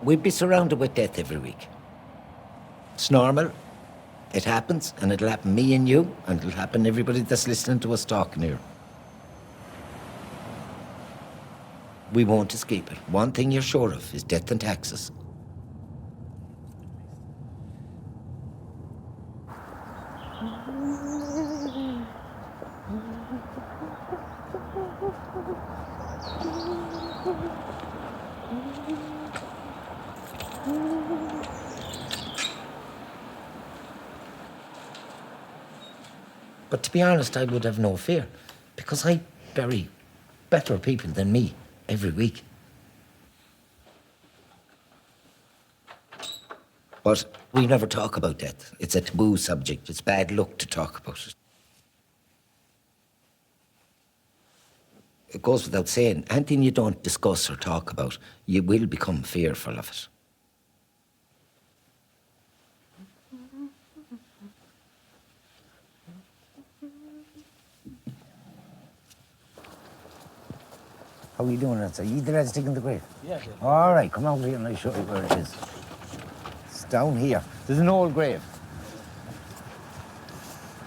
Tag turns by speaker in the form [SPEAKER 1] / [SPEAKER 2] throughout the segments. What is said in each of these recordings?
[SPEAKER 1] We'd be surrounded with death every week. It's normal. It happens, and it'll happen me and you, and it'll happen everybody that's listening to us talking here. We won't escape it. One thing you're sure of is death and taxes. But to be honest, I would have no fear, because I bury better people than me every week. But we never talk about death. It's a taboo subject. It's bad luck to talk about it. It goes without saying, anything you don't discuss or talk about, you will become fearful of it. How are you doing, Nancy? Are you the lads digging the grave?
[SPEAKER 2] Yeah.
[SPEAKER 1] All right, come over here and I'll show you where it is. It's down here. There's an old grave.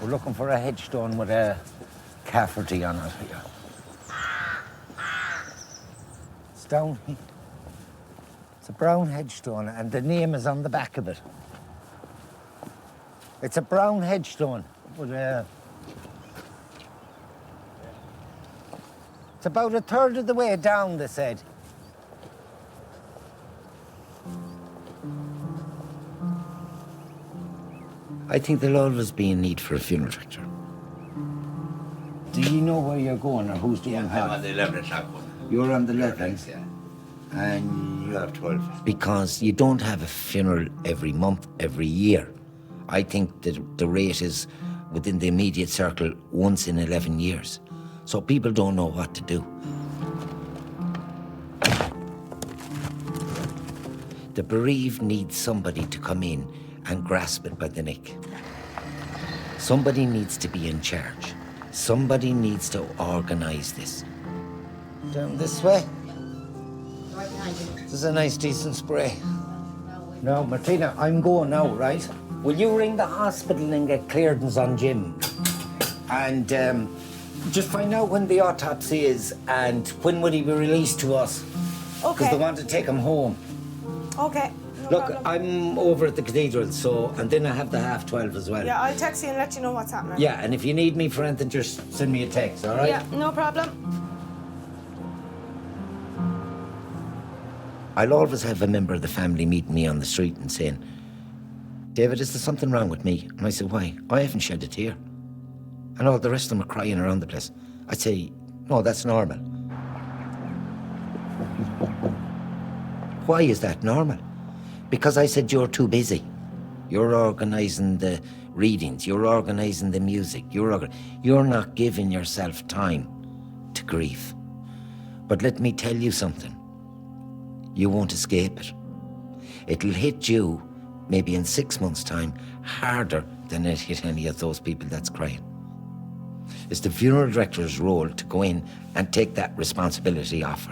[SPEAKER 1] We're looking for a headstone with a Cafferty on it here. It's down here. It's a brown headstone, and the name is on the back of it. It's a brown headstone with a... It's about a third of the way down, they said. I think there'll always be a need for a funeral director. Do you know where you're going, or who's the young
[SPEAKER 3] I'm on the 11 o'clock one.
[SPEAKER 1] You're on the 11th?
[SPEAKER 3] Yeah.
[SPEAKER 1] And
[SPEAKER 3] You have 12.
[SPEAKER 1] because you don't have a funeral every month, every year. I think that the rate is within the immediate circle once in 11 years. So people don't know what to do. The bereaved need somebody to come in and grasp it by the neck. Somebody needs to be in charge. Somebody needs to organise this. Down this way. This is a nice, decent spray. No, Martina, I'm going now, right? Will you ring the hospital and get clearance on Jim? And just find out when the autopsy is and when will he be released to us.
[SPEAKER 4] Okay.
[SPEAKER 1] Because they want to take him home.
[SPEAKER 4] Okay. No
[SPEAKER 1] Look,
[SPEAKER 4] problem.
[SPEAKER 1] I'm over at the cathedral, so, and then I have the 12:30 as well.
[SPEAKER 4] Yeah, I'll text you and let you know what's happening.
[SPEAKER 1] Yeah, and if you need me for anything, just send me a text, all right?
[SPEAKER 4] Yeah, no problem.
[SPEAKER 1] I'll always have a member of the family meeting me on the street and saying, David, is there something wrong with me? And I say, why? I haven't shed a tear. And all the rest of them are crying around the place. I say, no, that's normal. Why is that normal? Because I said, you're too busy. You're organising the readings, you're organising the music, you're not giving yourself time to grieve. But let me tell you something. You won't escape it. It'll hit you, maybe in 6 months' time, harder than it hit any of those people that's crying. It's the funeral director's role to go in and take that responsibility off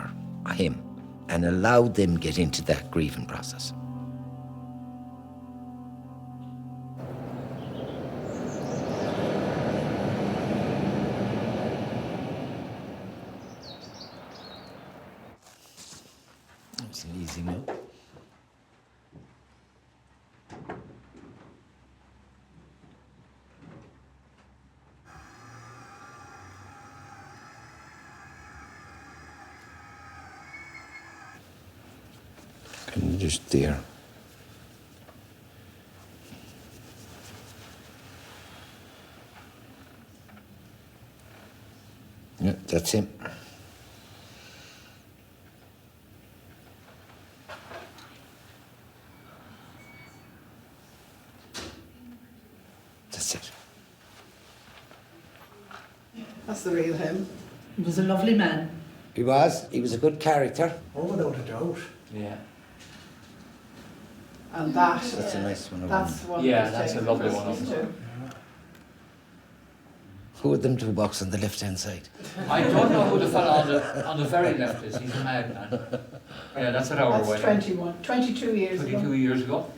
[SPEAKER 1] him, and allow them get into that grieving process. It's an easy note. And just there. Yeah, that's him. That's it.
[SPEAKER 5] That's the real him.
[SPEAKER 2] He was a lovely man.
[SPEAKER 1] He was. He was a good character.
[SPEAKER 5] Oh, without a doubt.
[SPEAKER 2] Yeah.
[SPEAKER 5] And that,
[SPEAKER 1] That's a nice one.
[SPEAKER 5] that's one.
[SPEAKER 2] Yeah,
[SPEAKER 5] of the
[SPEAKER 2] that's a
[SPEAKER 5] things
[SPEAKER 2] lovely
[SPEAKER 5] we
[SPEAKER 2] one,
[SPEAKER 5] listen
[SPEAKER 2] also.
[SPEAKER 5] to.
[SPEAKER 1] Who are them two box on the left-hand side?
[SPEAKER 2] I don't know who the fellow on the very left is. He's a madman. Yeah, that's at our
[SPEAKER 5] That's
[SPEAKER 2] wedding.
[SPEAKER 5] 22 years
[SPEAKER 2] 22
[SPEAKER 5] ago.
[SPEAKER 2] years ago.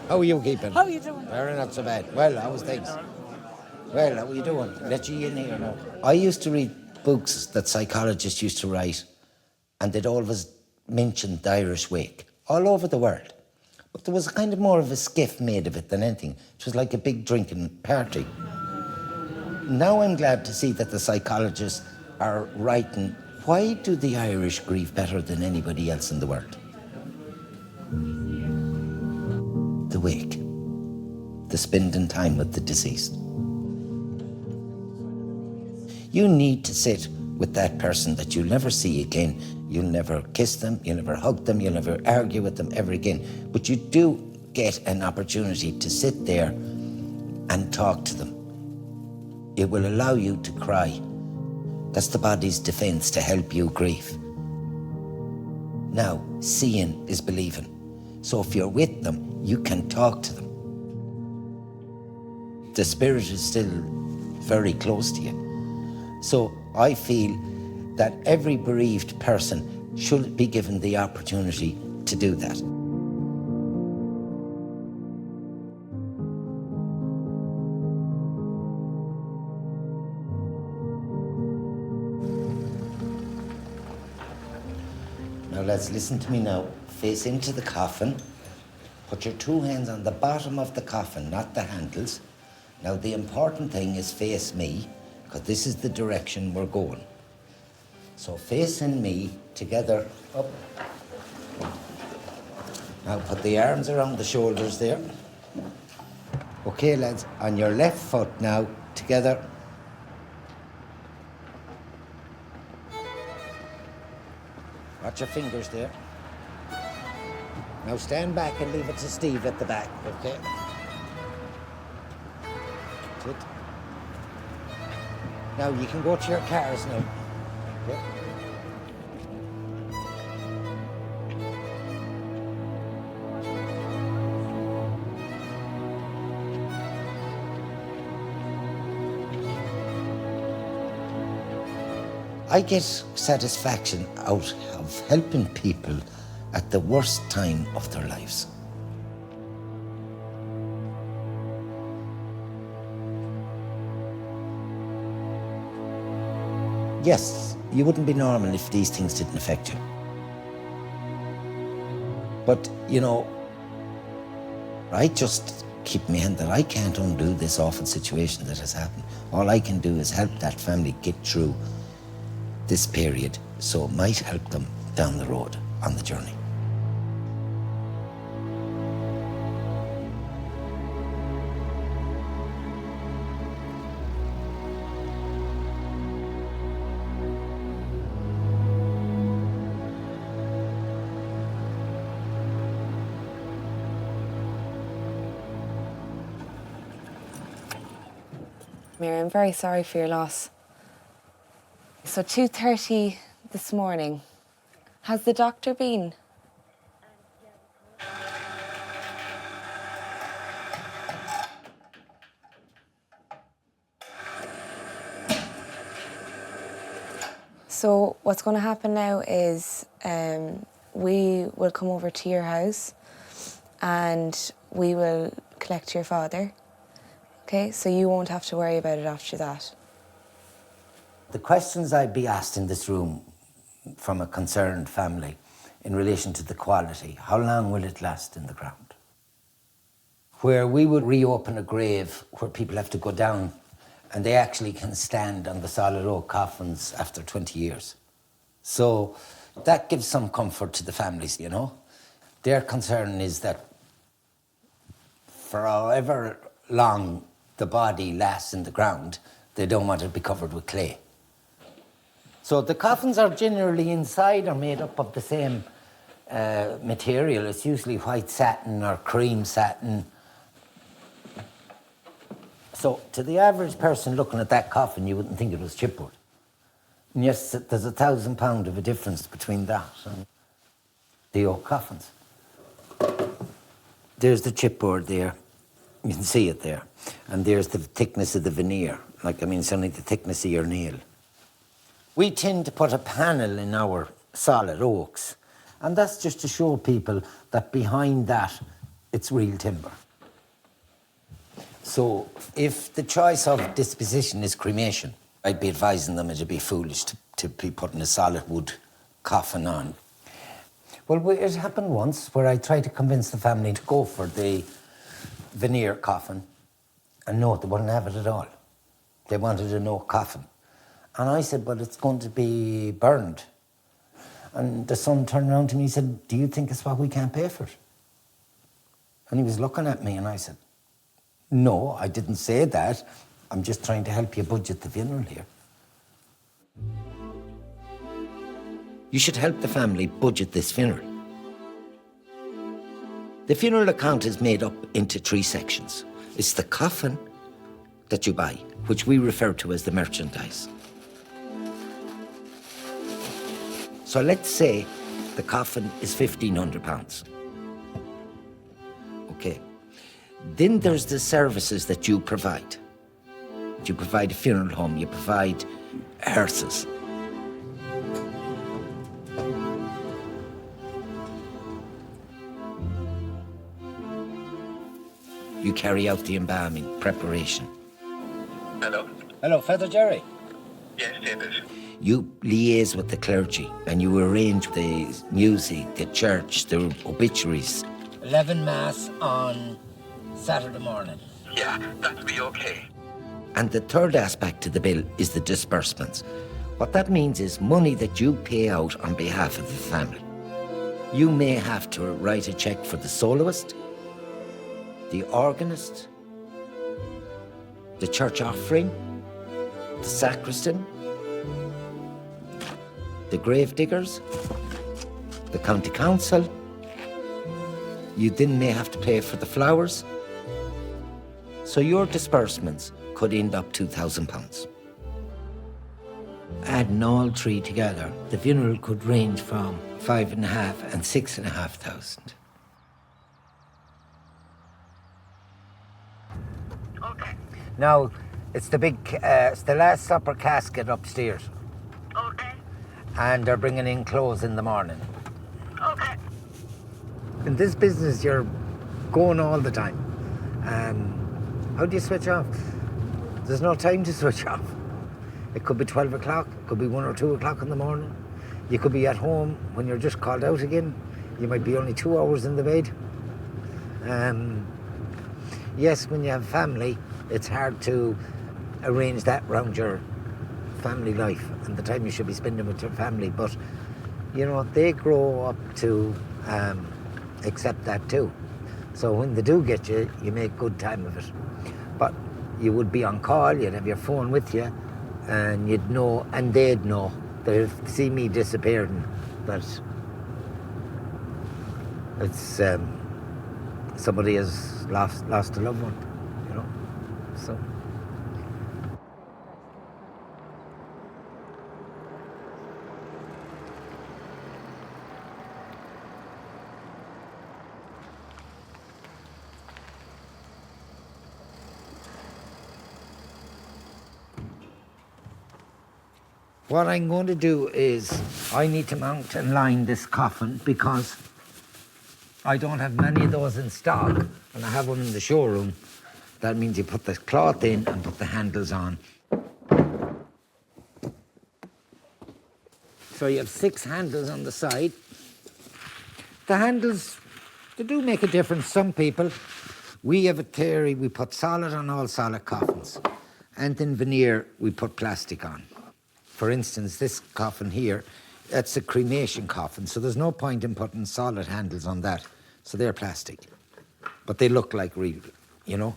[SPEAKER 1] How are you keeping?
[SPEAKER 4] How are you doing?
[SPEAKER 1] Very not so bad. Well, how's things? Well, how are you doing? Let you in here now. I used to read books that psychologists used to write, and they'd always mention the Irish wake all over the world. But there was kind of more of a skiff made of it than anything. It was like a big drinking party. Now I'm glad to see that the psychologists are writing, why do the Irish grieve better than anybody else in the world? The wake, the spending time with the deceased. You need to sit with that person that you'll never see again. You'll never kiss them, you'll never hug them, you'll never argue with them ever again. But you do get an opportunity to sit there and talk to them. It will allow you to cry. That's the body's defense to help you grieve. Now, seeing is believing. So if you're with them, you can talk to them. The spirit is still very close to you. So I feel that every bereaved person should be given the opportunity to do that. Now let's listen to me now. Face into the coffin. Put your two hands on the bottom of the coffin, not the handles. Now the important thing is face me, because this is the direction we're going. So facing me, together, up. Now put the arms around the shoulders there. Okay, lads, on your left foot now, together. Watch your fingers there. Now stand back and leave it to Steve at the back, okay? Good. Now you can go to your cars now. Okay. I get satisfaction out of helping people at the worst time of their lives. Yes, you wouldn't be normal if these things didn't affect you. But, you know, I just keep my hand that I can't undo this awful situation that has happened. All I can do is help that family get through this period, so it might help them down the road on the journey.
[SPEAKER 3] Mary, I'm very sorry for your loss. So 2:30 this morning. Has the doctor been? So what's going to happen now is we will come over to your house and we will collect your father. Okay, so you won't have to worry about it after that.
[SPEAKER 1] The questions I'd be asked in this room from a concerned family in relation to the quality, how long will it last in the ground? Where we would reopen a grave where people have to go down and they actually can stand on the solid oak coffins after 20 years. So that gives some comfort to the families, you know. Their concern is that for however long the body lasts in the ground, they don't want it to be covered with clay. So the coffins are generally inside are made up of the same material. It's usually white satin or cream satin. So to the average person looking at that coffin, you wouldn't think it was chipboard. And yes, there's £1,000 of a difference between that and the oak coffins. There's the chipboard there. You can see it there. And there's the thickness of the veneer. Like, I mean, it's only the thickness of your nail. We tend to put a panel in our solid oaks. And that's just to show people that behind that, it's real timber. So if the choice of disposition is cremation, I'd be advising them it'd be foolish to be putting a solid wood coffin on. Well, it happened once where I tried to convince the family to go for the veneer coffin, and no, they wouldn't have it at all. They wanted an oak coffin. And I said, but it's going to be burned. And the son turned around to me and said, do you think it's what we can't pay for it? And he was looking at me and I said, no, I didn't say that. I'm just trying to help you budget the funeral here. You should help the family budget this funeral. The funeral account is made up into 3 sections. It's the coffin that you buy, which we refer to as the merchandise. So let's say the coffin is £1,500. Okay. Then there's the services that you provide. You provide a funeral home, you provide hearses. You carry out the embalming preparation.
[SPEAKER 6] Hello?
[SPEAKER 1] Hello, Father Jerry.
[SPEAKER 6] Yes, David.
[SPEAKER 1] You liaise with the clergy and you arrange the music, the church, the obituaries. 11 Mass on Saturday morning.
[SPEAKER 6] Yeah, that'll be okay.
[SPEAKER 1] And the third aspect to the bill is the disbursements. What that means is money that you pay out on behalf of the family. You may have to write a cheque for the soloist, the organist, the church offering, the sacristan, the grave diggers, the county council. You then may have to pay for the flowers. So your disbursements could end up £2,000. Adding all 3 together, the funeral could range from 5,500 and 6,500.
[SPEAKER 6] Okay.
[SPEAKER 1] Now, it's it's the last supper casket upstairs,
[SPEAKER 6] Okay.
[SPEAKER 1] and they're bringing in clothes in the morning.
[SPEAKER 6] Okay.
[SPEAKER 1] In this business, you're going all the time. How do you switch off? There's no time to switch off. It could be 12 o'clock, it could be 1 or 2 o'clock in the morning. You could be at home when you're just called out again. You might be only 2 hours in the bed. Yes, when you have family, it's hard to arrange that around your family life and the time you should be spending with your family. But, you know, they grow up to accept that too. So when they do get you, you make good time of it. But you would be on call, you'd have your phone with you, and you'd know, and they'd know that if they see me disappearing, that it's somebody has lost a loved one, you know. So. What I'm going to do is I need to mount and line this coffin because I don't have many of those in stock, and I have one in the showroom. That means you put the cloth in and put the handles on. So you have 6 handles on the side. The handles, they do make a difference. Some people, we have a theory, we put solid on all solid coffins, and then veneer, we put plastic on. For instance, this coffin here, that's a cremation coffin, so there's no point in putting solid handles on that. So they're plastic, but they look like real, you know?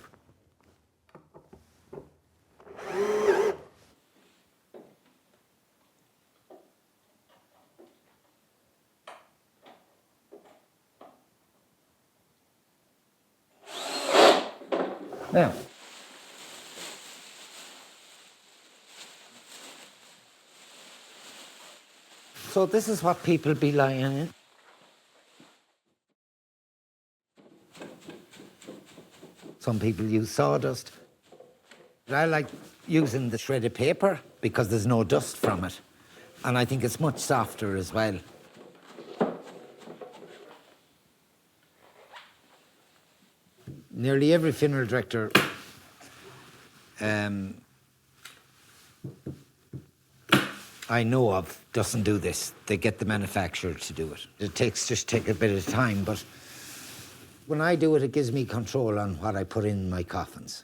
[SPEAKER 1] Now, so this is what people be lying in. Some people use sawdust. I like using the shredded paper because there's no dust from it. And I think it's much softer as well. Nearly every funeral director I know of doesn't do this. They get the manufacturer to do it. It just take a bit of time, but when I do it, it gives me control on what I put in my coffins.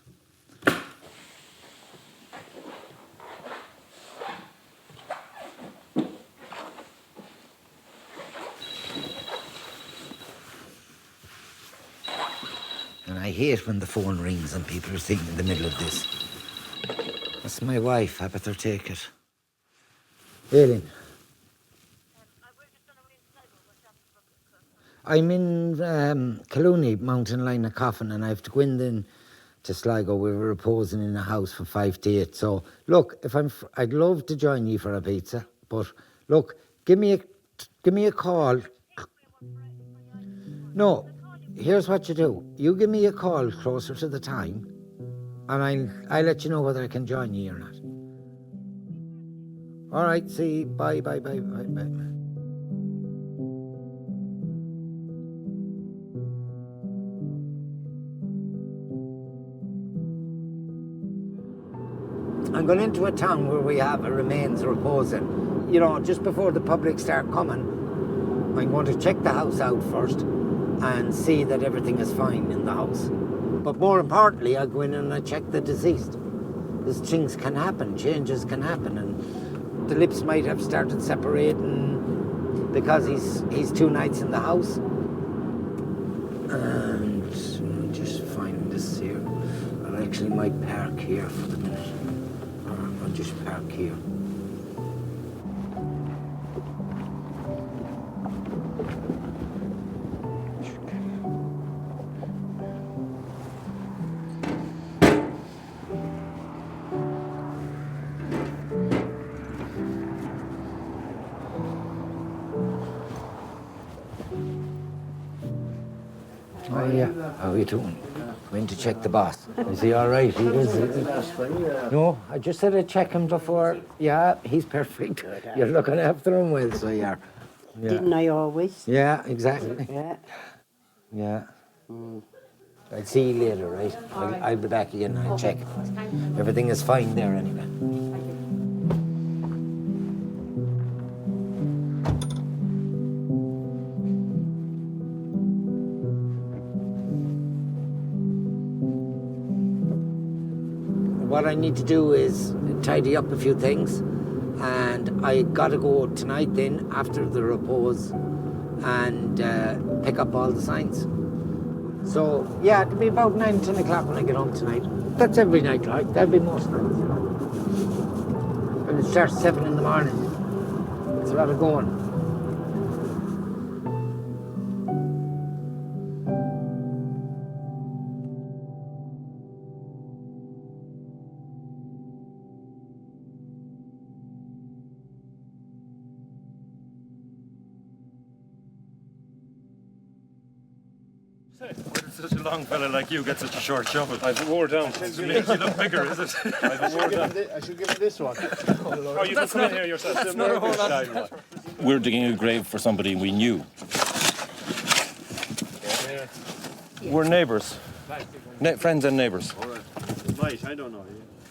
[SPEAKER 1] And I hate when the phone rings and people are sitting in the middle of this. That's my wife. I better take it. Aileen. I'm in Calooney, Mountain Line of Coffin, and I have to go in then to Sligo. We were reposing in a house from 5 to 8. So, look, I'd love to join you for a pizza, but look, give me a call. No, here's what you do. You give me a call closer to the time, and I'll let you know whether I can join you or not. All right, see you. Bye. I'm going into a town where we have a remains reposing. You know, just before the public start coming, I'm going to check the house out first and see that everything is fine in the house. But more importantly, I'll go in and I check the deceased. Because things can happen, changes can happen, and the lips might have started separating because he's 2 nights in the house. And I'll just find this here. I actually might park here for the minute. Or I'll just park here. Oh, yeah. How are you doing? Going to check the boss. Is he all right? He is. No, I just said I'd check him before. Yeah, he's perfect. You're looking after him well, so you are. Yeah.
[SPEAKER 7] Didn't I always?
[SPEAKER 1] Yeah, exactly.
[SPEAKER 7] Yeah.
[SPEAKER 1] Yeah. I'll see you later, right? I'll be back again and I'll check. Everything is fine there anyway. What I need to do is tidy up a few things, and I gotta go tonight then after the repose and pick up all the signs. So yeah, it'll be about 9, 10 o'clock when I get home tonight. That's every night, right? That'll be most nights. And it starts 7 in the morning. It's a lot of going.
[SPEAKER 8] Where did such a long fella like you get such a short shovel? I've wore down. To make you look bigger, is it? I've wore down.
[SPEAKER 9] I should give him this one.
[SPEAKER 8] Oh, you can come in here yourself.
[SPEAKER 9] That's not a whole lot.
[SPEAKER 8] We're digging a grave for somebody we knew. We're neighbours. Friends and neighbours.
[SPEAKER 9] Right, I don't know.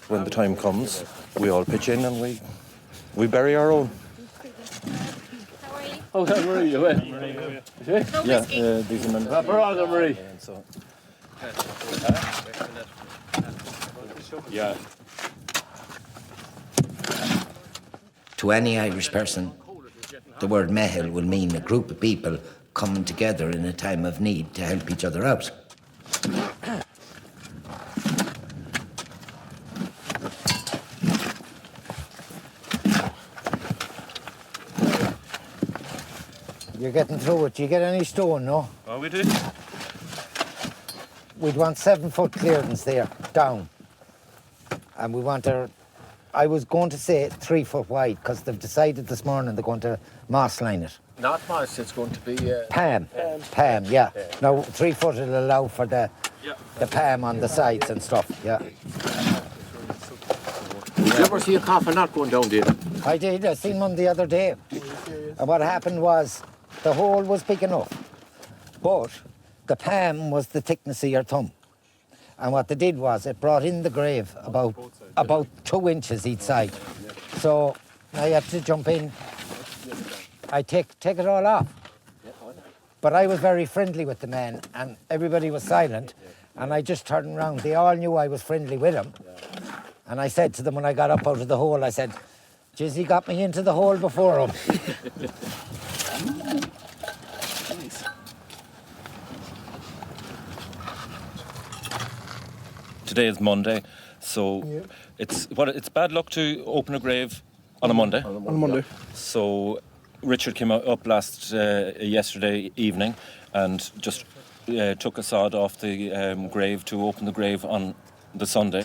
[SPEAKER 8] When the time comes, we all pitch in and we bury our own.
[SPEAKER 9] Oh, where are you?
[SPEAKER 8] Yeah, these are men.
[SPEAKER 9] Brother Marie.
[SPEAKER 8] Yeah.
[SPEAKER 1] To any Irish person, the word mehel will mean a group of people coming together in a time of need to help each other out. You're getting through it. Do you get any stone, no?
[SPEAKER 8] Oh, we did.
[SPEAKER 1] We'd want 7-foot clearance there, down. And we want I was going to say 3 foot wide, because they've decided this morning they're going to moss line it.
[SPEAKER 9] Not moss, it's going to be...
[SPEAKER 1] Pam, yeah. Now, 3 foot will allow for the
[SPEAKER 8] Yeah.
[SPEAKER 1] The palm on the sides and stuff, yeah.
[SPEAKER 9] Did you ever see a coffin not going down there?
[SPEAKER 1] I did, I seen one the other day. And what happened was, the hole was big enough, but the palm was the thickness of your thumb. And what they did was, it brought in the grave about 2 inches each side. So I had to jump in. I take it all off. But I was very friendly with the man, and everybody was silent. And I just turned around. They all knew I was friendly with him. And I said to them when I got up out of the hole, I said, "Jeez, he got me into the hole before him."
[SPEAKER 8] Today is Monday, so it's bad luck to open a grave on a Monday.
[SPEAKER 9] On a Monday.
[SPEAKER 8] So Richard came up yesterday evening and just took a sod off the grave to open the grave on the Sunday.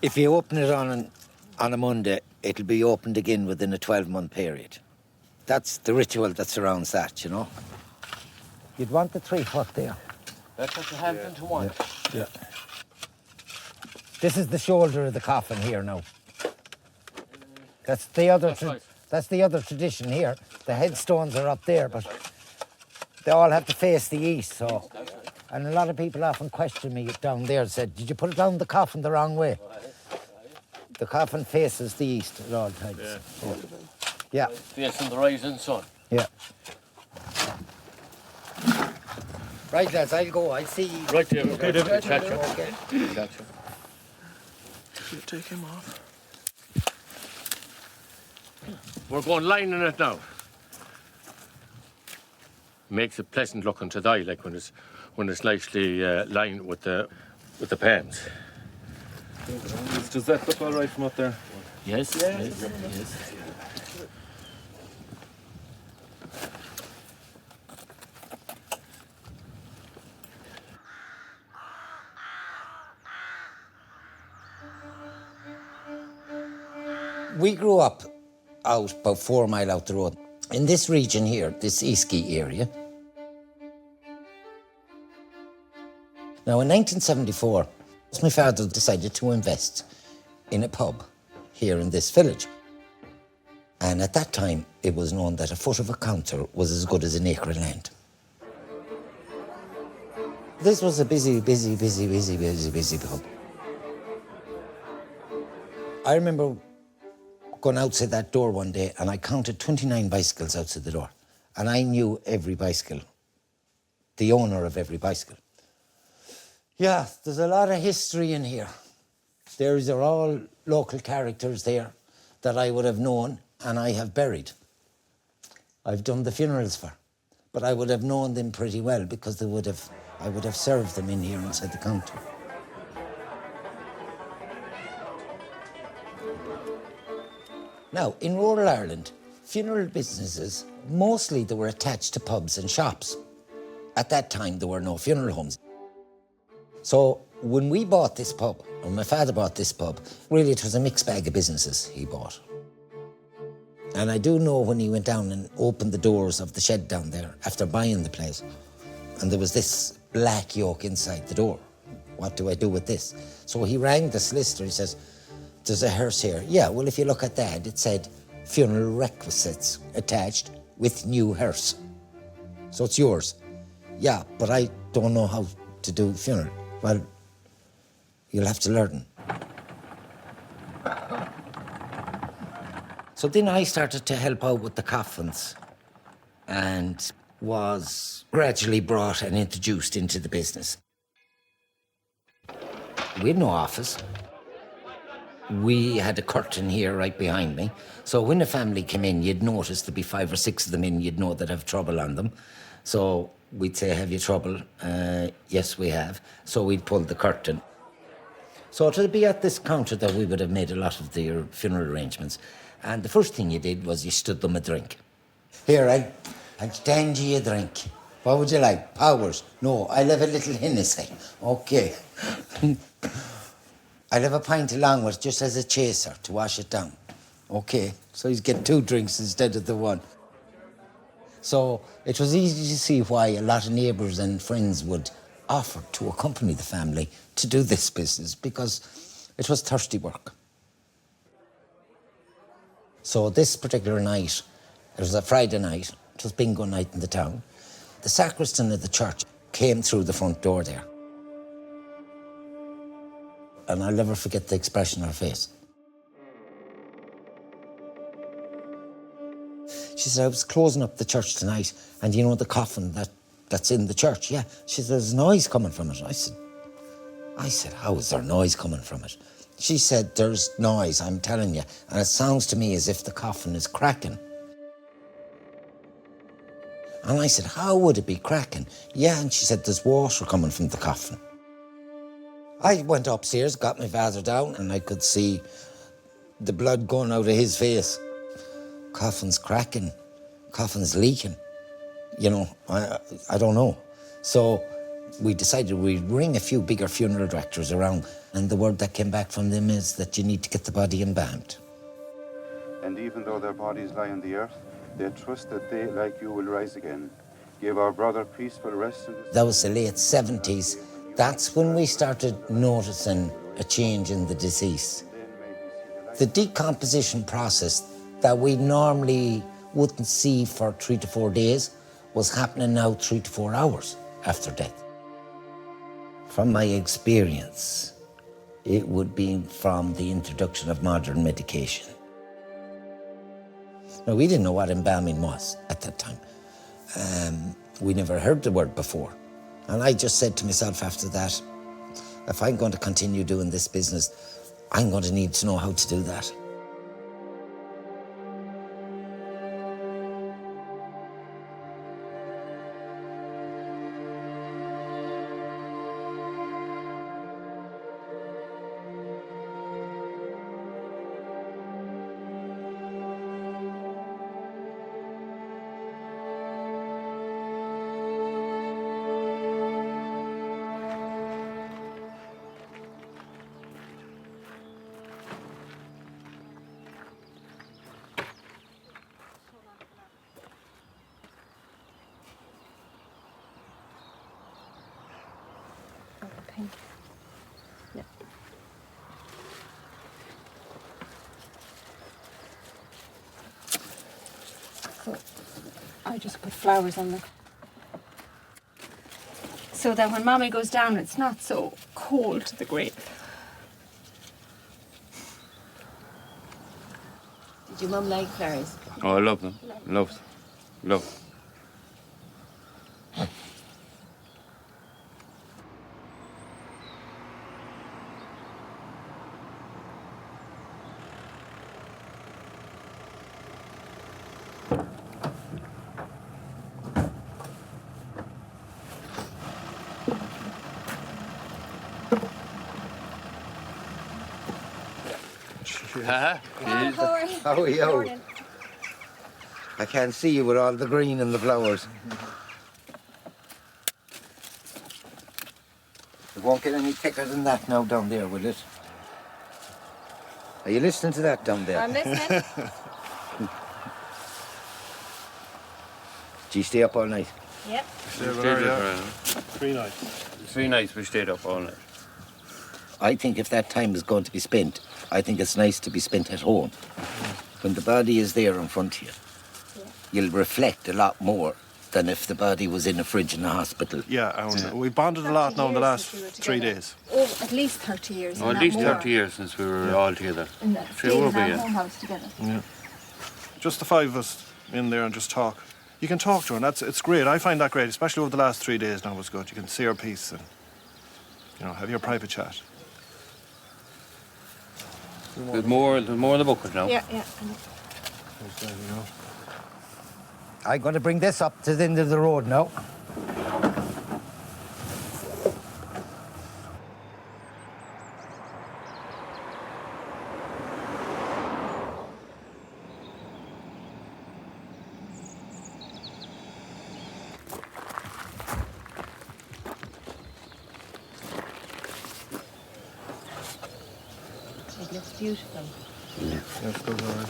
[SPEAKER 1] If you open it on a Monday, it'll be opened again within a 12-month period. That's the ritual that surrounds that, you know. You'd want the 3 foot there.
[SPEAKER 9] That's what you have into one.
[SPEAKER 1] Yeah. This is the shoulder of the coffin here now. That's the other tradition here. The headstones are up there, but they all have to face the east, so. And a lot of people often question me down there, said, "Did you put it down the coffin the wrong way?" The coffin faces the east at all times. Yeah.
[SPEAKER 9] Facing the rising sun.
[SPEAKER 1] Yeah. Right, lads, I'll go. I'll see you.
[SPEAKER 9] Right there. Okay, David. Chat you.
[SPEAKER 1] Okay.
[SPEAKER 9] Chat you.
[SPEAKER 5] Take him off.
[SPEAKER 9] We're going lining it now. Makes it pleasant looking to die, like when it's nicely lined with the palms.
[SPEAKER 8] Does that look all right from up there?
[SPEAKER 9] Yes.
[SPEAKER 1] We grew up out about 4 mile out the road. In this region here, this Eastkey area. Now in 1974, my father decided to invest in a pub here in this village. And at that time, it was known that a foot of a counter was as good as an acre of land. This was a busy pub. I remember going outside that door one day and I counted 29 bicycles outside the door. And I knew every bicycle, the owner of every bicycle. Yeah, there's a lot of history in here. These are all local characters there that I would have known and I have buried. I've done the funerals for, but I would have known them pretty well because I would have served them in here inside the counter. Now, in rural Ireland, funeral businesses, mostly they were attached to pubs and shops. At that time, there were no funeral homes. So when we bought this pub, or my father bought this pub, really it was a mixed bag of businesses he bought. And I do know when he went down and opened the doors of the shed down there after buying the place, and there was this black yoke inside the door. What do I do with this? So he rang the solicitor, he says, "There's a hearse here." "Yeah, well, if you look at that, it said funeral requisites attached with new hearse. So it's yours." "Yeah, but I don't know how to do funeral." "Well, you'll have to learn." So then I started to help out with the coffins and was gradually brought and introduced into the business. We had no office. We had a curtain here right behind me. So when a family came in, you'd notice there'd be 5 or 6 of them in, you'd know they'd have trouble on them. So we'd say, "Have you trouble?" "Yes, we have." So we'd pull the curtain. So to be at this counter that we would have made a lot of their funeral arrangements. And the first thing you did was you stood them a drink. "Here, I'll stand you a drink. What would you like? Powers?" "No, I'll have a little Hennessy." "Okay." "I'll have a pint of Longwood just as a chaser to wash it down." "Okay." So he's get 2 drinks instead of the 1. So it was easy to see why a lot of neighbours and friends would offered to accompany the family to do this business because it was thirsty work. So this particular night, it was a Friday night, it was bingo night in the town. The sacristan of the church came through the front door there. And I'll never forget the expression on her face. She said, I was closing up the church tonight, and you know the coffin that's in the church? Yeah. She said, there's noise coming from it. I said, how is there noise coming from it? She said, there's noise, I'm telling you, and it sounds to me as if the coffin is cracking. And I said, how would it be cracking? Yeah, and she said, there's water coming from the coffin. I went upstairs, got my father down, and I could see the blood going out of his face. Coffin's cracking, coffin's leaking. You know, I don't know. So we decided we'd ring a few bigger funeral directors around, and the word that came back from them is that you need to get the body embalmed.
[SPEAKER 7] And even though their bodies lie on the earth, they trust that they, like you, will rise again. Give our brother peaceful rest in this.
[SPEAKER 1] That was the late 70s. That's when we started noticing a change in the deceased. The decomposition process that we normally wouldn't see for 3 to 4 days was happening now 3 to 4 hours after death. From my experience, it would be from the introduction of modern medication. Now, we didn't know what embalming was at that time. We never heard the word before. And I just said to myself after that, if I'm going to continue doing this business, I'm going to need to know how to do that.
[SPEAKER 10] Yeah. So I just put flowers on them. So that when Mommy goes down, it's not so cold to the grave.
[SPEAKER 11] Did your mum like flowers?
[SPEAKER 9] Oh, I love them. Love them. Love them.
[SPEAKER 1] How are you? I can't see you with all the green and the flowers. It won't get any thicker than that now down there, will it? Are you listening to that down there?
[SPEAKER 10] I'm listening.
[SPEAKER 1] Do you stay up all night?
[SPEAKER 10] Yep.
[SPEAKER 9] We stayed up 3 nights. 3 nights we stayed up all night.
[SPEAKER 1] I think if that time is going to be spent, I think it's nice to be spent at home. When the body is there in front of you, you'll reflect a lot more than if the body was in a fridge in a hospital.
[SPEAKER 5] Yeah, we bonded a lot now in the last 3 days.
[SPEAKER 10] Oh, at least 30 years.
[SPEAKER 9] No, at least 30 years since we were all together.
[SPEAKER 10] In the
[SPEAKER 9] Sure will be,
[SPEAKER 10] staying in our
[SPEAKER 9] yeah.
[SPEAKER 10] home house together.
[SPEAKER 5] Yeah. Just the 5 of us in there and just talk. You can talk to her, and it's great. I find that great, especially over the last 3 days now. It was good. You can see her piece and, you know, have your private chat.
[SPEAKER 9] There's more in the bucket now.
[SPEAKER 10] Yeah.
[SPEAKER 1] I'm going to bring this up to the end of the road now.
[SPEAKER 11] It looks beautiful.
[SPEAKER 5] Yes, good, all right.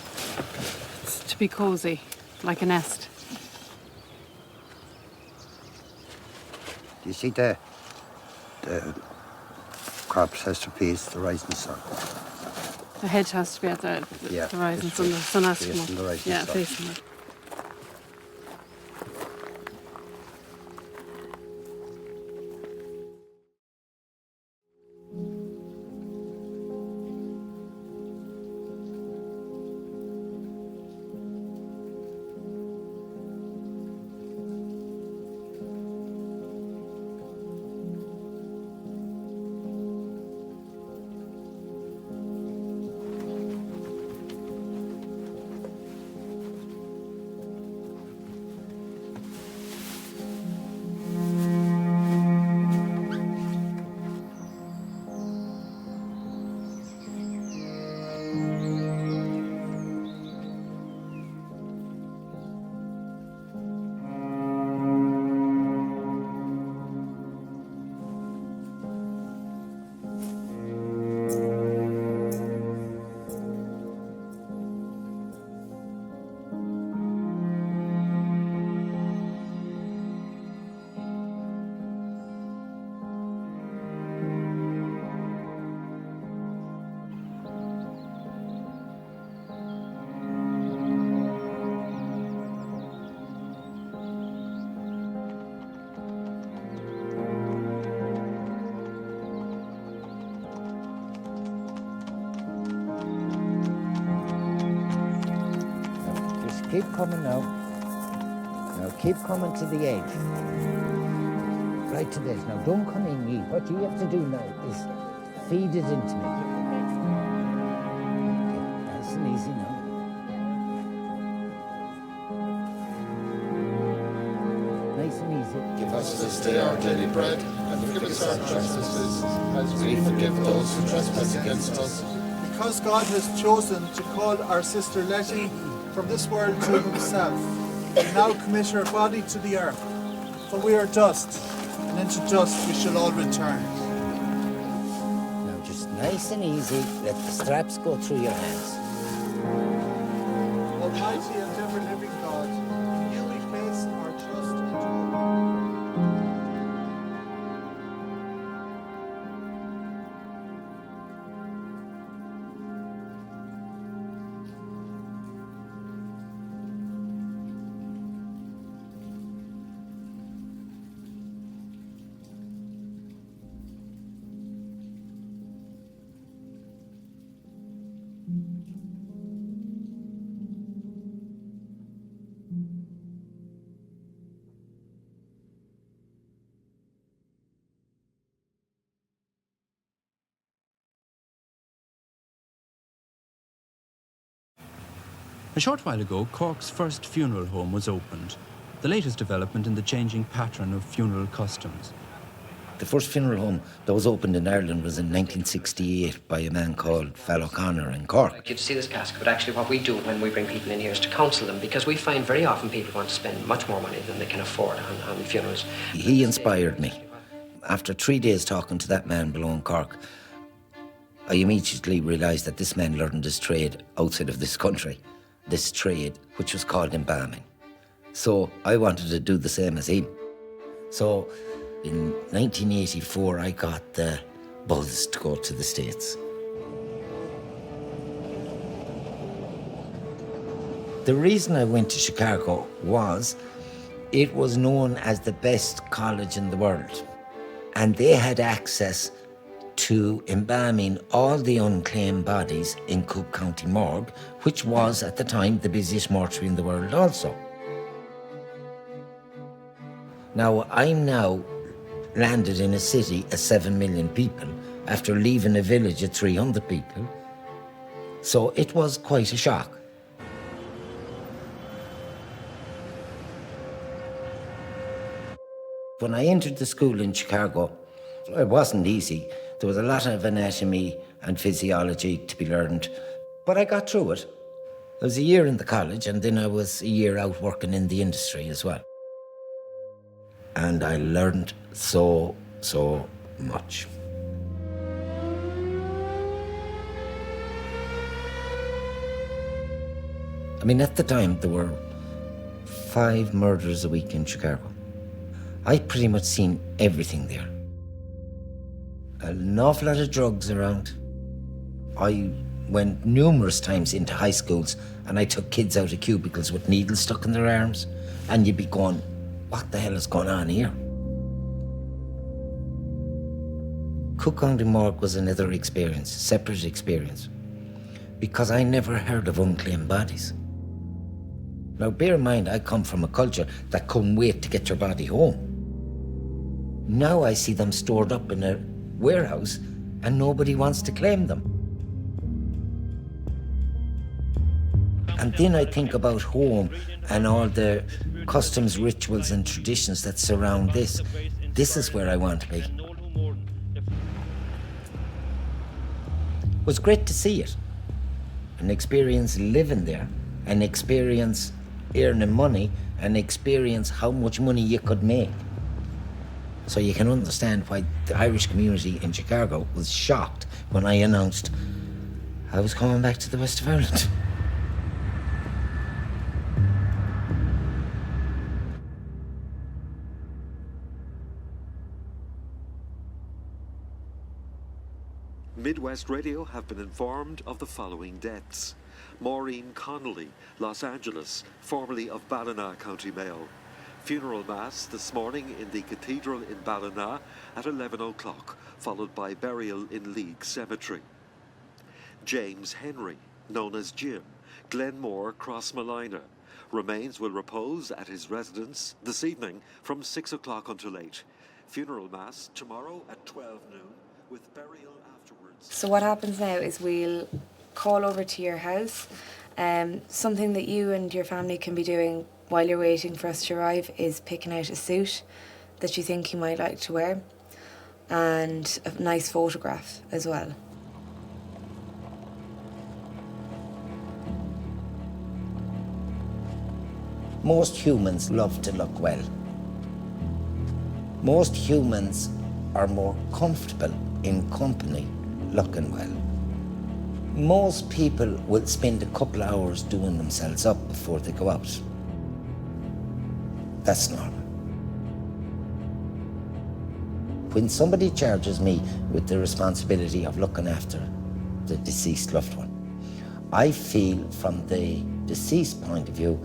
[SPEAKER 10] It's to be cosy, like a nest.
[SPEAKER 1] Do you see the
[SPEAKER 12] the corpse has to face the rising sun.
[SPEAKER 10] The head has to be at the rising sun. The sun has to come up.
[SPEAKER 12] Facing the rising sun.
[SPEAKER 10] Facing it.
[SPEAKER 1] Keep coming now. Now keep coming to the edge. Right to this. Now don't come in, ye. What you have to do now is feed it into me. Nice and easy now. Nice and easy.
[SPEAKER 13] Give us this day our daily bread, and forgive us our trespasses, as we forgive those who trespass against us.
[SPEAKER 14] Because God has chosen to call our sister Letty from this world to himself, we now commit her body to the earth, for we are dust, and into dust we shall all return.
[SPEAKER 1] Now just nice and easy, let the straps go through your hands.
[SPEAKER 14] Almighty and ever-living God, in you we place our trust and hope.
[SPEAKER 15] A short while ago, Cork's first funeral home was opened, the latest development in the changing pattern of funeral customs.
[SPEAKER 1] The first funeral home that was opened in Ireland was in 1968 by a man called Val O'Connor in Cork.
[SPEAKER 16] You'd see this casket, but actually what we do when we bring people in here is to counsel them, because we find very often people want to spend much more money than they can afford on funerals.
[SPEAKER 1] He inspired me. After 3 days talking to that man below in Cork, I immediately realised that this man learned his trade outside of this country, this trade which was called embalming. So I wanted to do the same as him. So in 1984, I got the buzz to go to the States. The reason I went to Chicago was it was known as the best college in the world, and they had access to embalming all the unclaimed bodies in Cook County Morgue, which was at the time the busiest mortuary in the world also. Now, I'm now landed in a city of 7 million people after leaving a village of 300 people. So it was quite a shock. When I entered the school in Chicago, it wasn't easy. There was a lot of anatomy and physiology to be learned, but I got through it. I was a year in the college, and then I was a year out working in the industry as well. And I learned so much. I mean, at the time, there were 5 murders a week in Chicago. I pretty much seen everything there. An awful lot of drugs around. I went numerous times into high schools and I took kids out of cubicles with needles stuck in their arms, and you'd be going, what the hell is going on here? Cook County Morgue was another experience, separate experience, because I never heard of unclaimed bodies. Now bear in mind, I come from a culture that couldn't wait to get your body home. Now I see them stored up in a warehouse and nobody wants to claim them. And then I think about home and all the customs, rituals and traditions that surround this. This is where I want to be. It was great to see it. An experience living there, an experience earning money, an experience how much money you could make. So you can understand why the Irish community in Chicago was shocked when I announced I was coming back to the west of Ireland.
[SPEAKER 17] Midwest Radio have been informed of the following deaths. Maureen Connolly, Los Angeles, formerly of Ballina, County Mayo. Funeral Mass this morning in the Cathedral in Ballina at 11 o'clock, followed by burial in League Cemetery. James Henry, known as Jim, Glenmore, Crossmalina. Remains will repose at his residence this evening from 6 o'clock until 8. Funeral Mass tomorrow at 12 noon with burial afterwards.
[SPEAKER 3] So what happens now is we'll call over to your house. Something that you and your family can be doing while you're waiting for us to arrive is picking out a suit that you think you might like to wear and a nice photograph as well.
[SPEAKER 1] Most humans love to look well. Most humans are more comfortable in company looking well. Most people will spend a couple of hours doing themselves up before they go out. That's normal. When somebody charges me with the responsibility of looking after the deceased loved one, I feel from the deceased point of view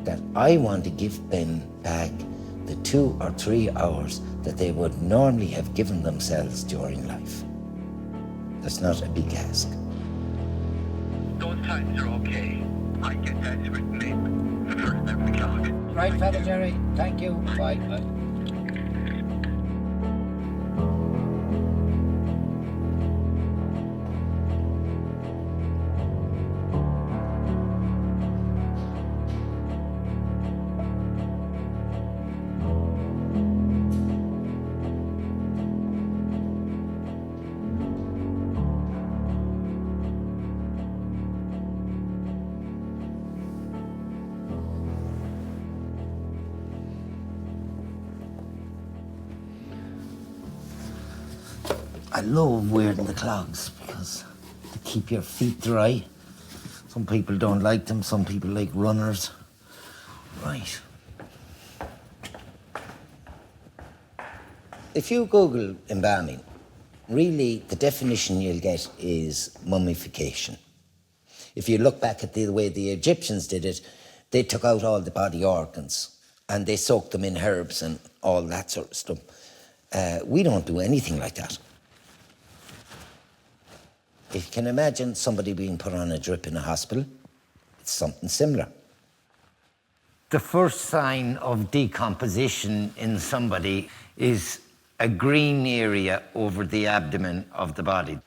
[SPEAKER 1] that I want to give them back the 2 or 3 hours that they would normally have given themselves during life. That's not a big ask.
[SPEAKER 6] Those times are okay. I get that written in the first 11 o'clock.
[SPEAKER 1] Right, Father Jerry. Thank you. Bye. Bye. I love wearing the clogs because they keep your feet dry. Some people don't like them, some people like runners. Right. If you Google embalming, really the definition you'll get is mummification. If you look back at the way the Egyptians did it, they took out all the body organs and they soaked them in herbs and all that sort of stuff. We don't do anything like that. If you can imagine somebody being put on a drip in a hospital, it's something similar. The first sign of decomposition in somebody is a green area over the abdomen of the body.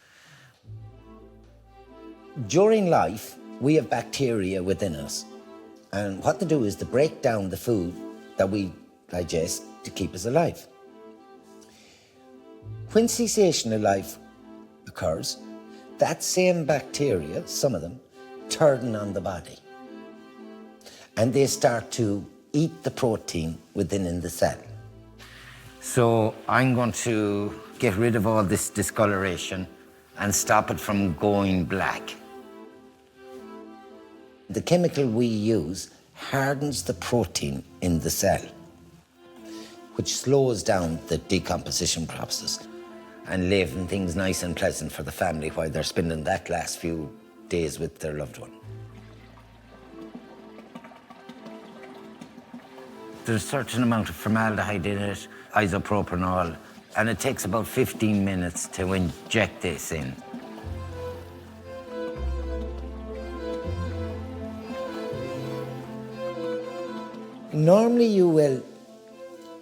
[SPEAKER 1] During life, we have bacteria within us, and what they do is to break down the food that we digest to keep us alive. When cessation of life occurs, that same bacteria, some of them, turn on the body. And they start to eat the protein within the cell. So I'm going to get rid of all this discoloration and stop it from going black. The chemical we use hardens the protein in the cell, which slows down the decomposition process. and leaving things nice and pleasant for the family while they're spending that last few days with their loved one. There's a certain amount of formaldehyde in it, isopropanol, and it takes about 15 minutes to inject this in. Normally you will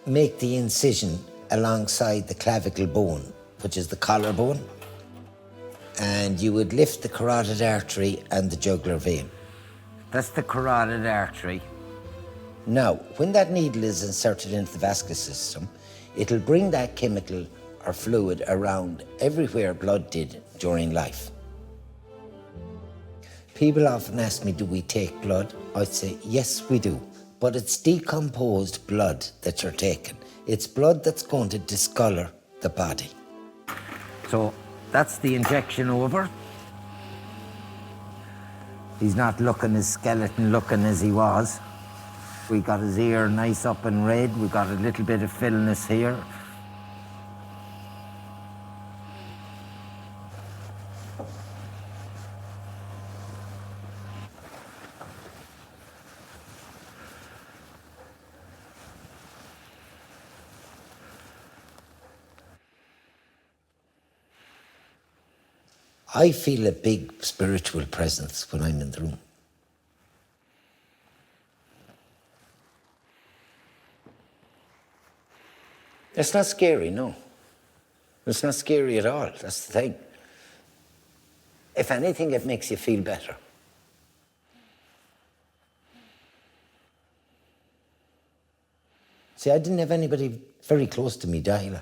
[SPEAKER 1] make the incision alongside the clavicle bone, which is the collarbone, and you would lift the carotid artery and the jugular vein. That's the carotid artery. Now, when that needle is inserted into the vascular system, it'll bring that chemical or fluid around everywhere blood did during life. People often ask me, do we take blood? I'd say, yes, we do. But it's decomposed blood that you're taking. It's blood that's going to discolor the body. So that's the injection over. He's not looking as skeleton looking as he was. We got his ear nice up and red. We got a little bit of fillness here. I feel a big spiritual presence when I'm in the room. It's not scary, no. It's not scary at all, that's the thing. If anything, it makes you feel better. See, I didn't have anybody very close to me die,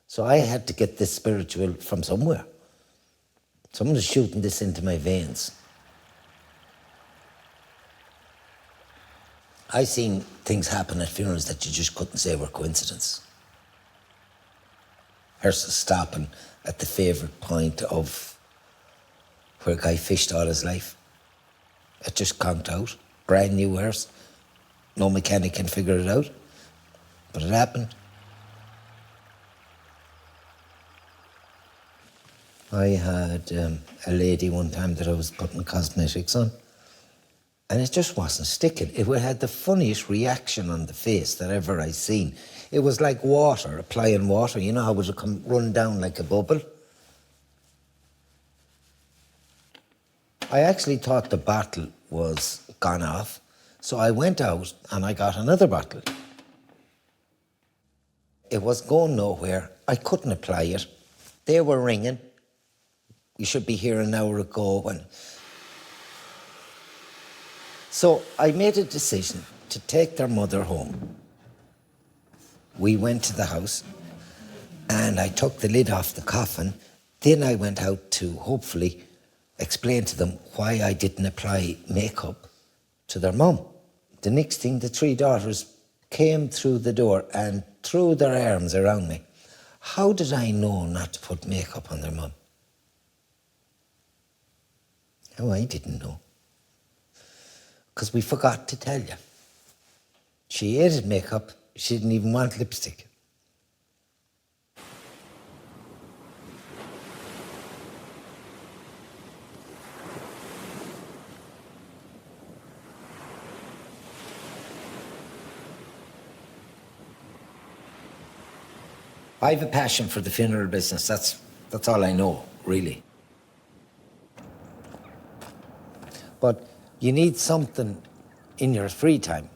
[SPEAKER 1] so I had to get this spiritual from somewhere. Someone was shooting this into my veins. I've seen things happen at funerals that you just couldn't say were coincidence. Hearses stopping at the favourite point of where a guy fished all his life. It just conked out. Brand new hearse. No mechanic can figure it out. But it happened. I had a lady one time that I was putting cosmetics on, and it just wasn't sticking. It had the funniest reaction on the face that ever I seen. It was like water, applying water. You know how it would come run down like a bubble? I actually thought the bottle was gone off, so I went out and I got another bottle. It was going nowhere. I couldn't apply it. They were ringing. You should be here an hour ago. So I made a decision to take their mother home. We went to the house and I took the lid off the coffin. Then I went out to hopefully explain to them why I didn't apply makeup to their mum. The next thing, the three daughters came through the door and threw their arms around me. How did I know not to put makeup on their mum? Oh, I didn't know. Because we forgot to tell you. She hated makeup. She didn't even want lipstick. I have a passion for the funeral business. That's all I know, really. But you need something in your free time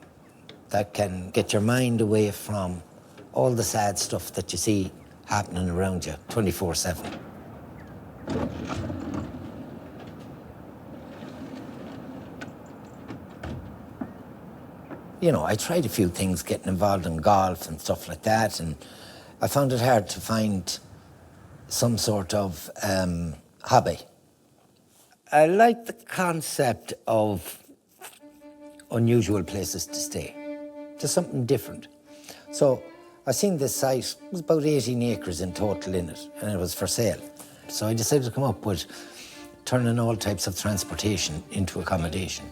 [SPEAKER 1] that can get your mind away from all the sad stuff that you see happening around you 24/7. You know, I tried a few things, getting involved in golf and stuff like that, and I found it hard to find some sort of hobby. I like the concept of unusual places to stay, just something different. So I seen this site, it was about 18 acres in total in it, and it was for sale. So I decided to come up with turning all types of transportation into accommodation.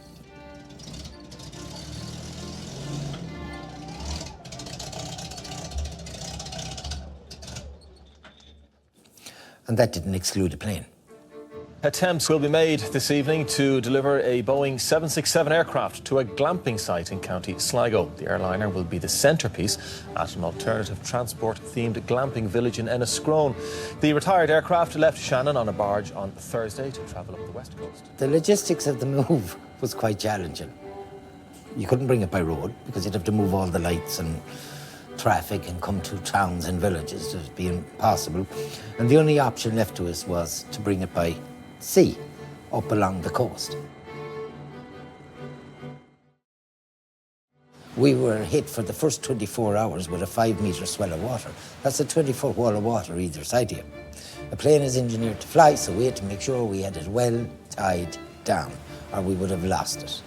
[SPEAKER 1] And that didn't exclude a plane.
[SPEAKER 18] Attempts will be made this evening to deliver a Boeing 767 aircraft to a glamping site in County Sligo. The airliner will be the centrepiece at an alternative transport-themed glamping village in Enniscrone. The retired aircraft left Shannon on a barge on Thursday to travel up the west coast.
[SPEAKER 1] The logistics of the move was quite challenging. You couldn't bring it by road because you'd have to move all the lights and traffic and come to towns and villages. It would be impossible. And the only option left to us was to bring it by sea up along the coast. We were hit for the first 24 hours with a 5-metre swell of water. That's a 20-foot wall of water either side of you. A plane is engineered to fly, so we had to make sure we had it well tied down, or we would have lost it.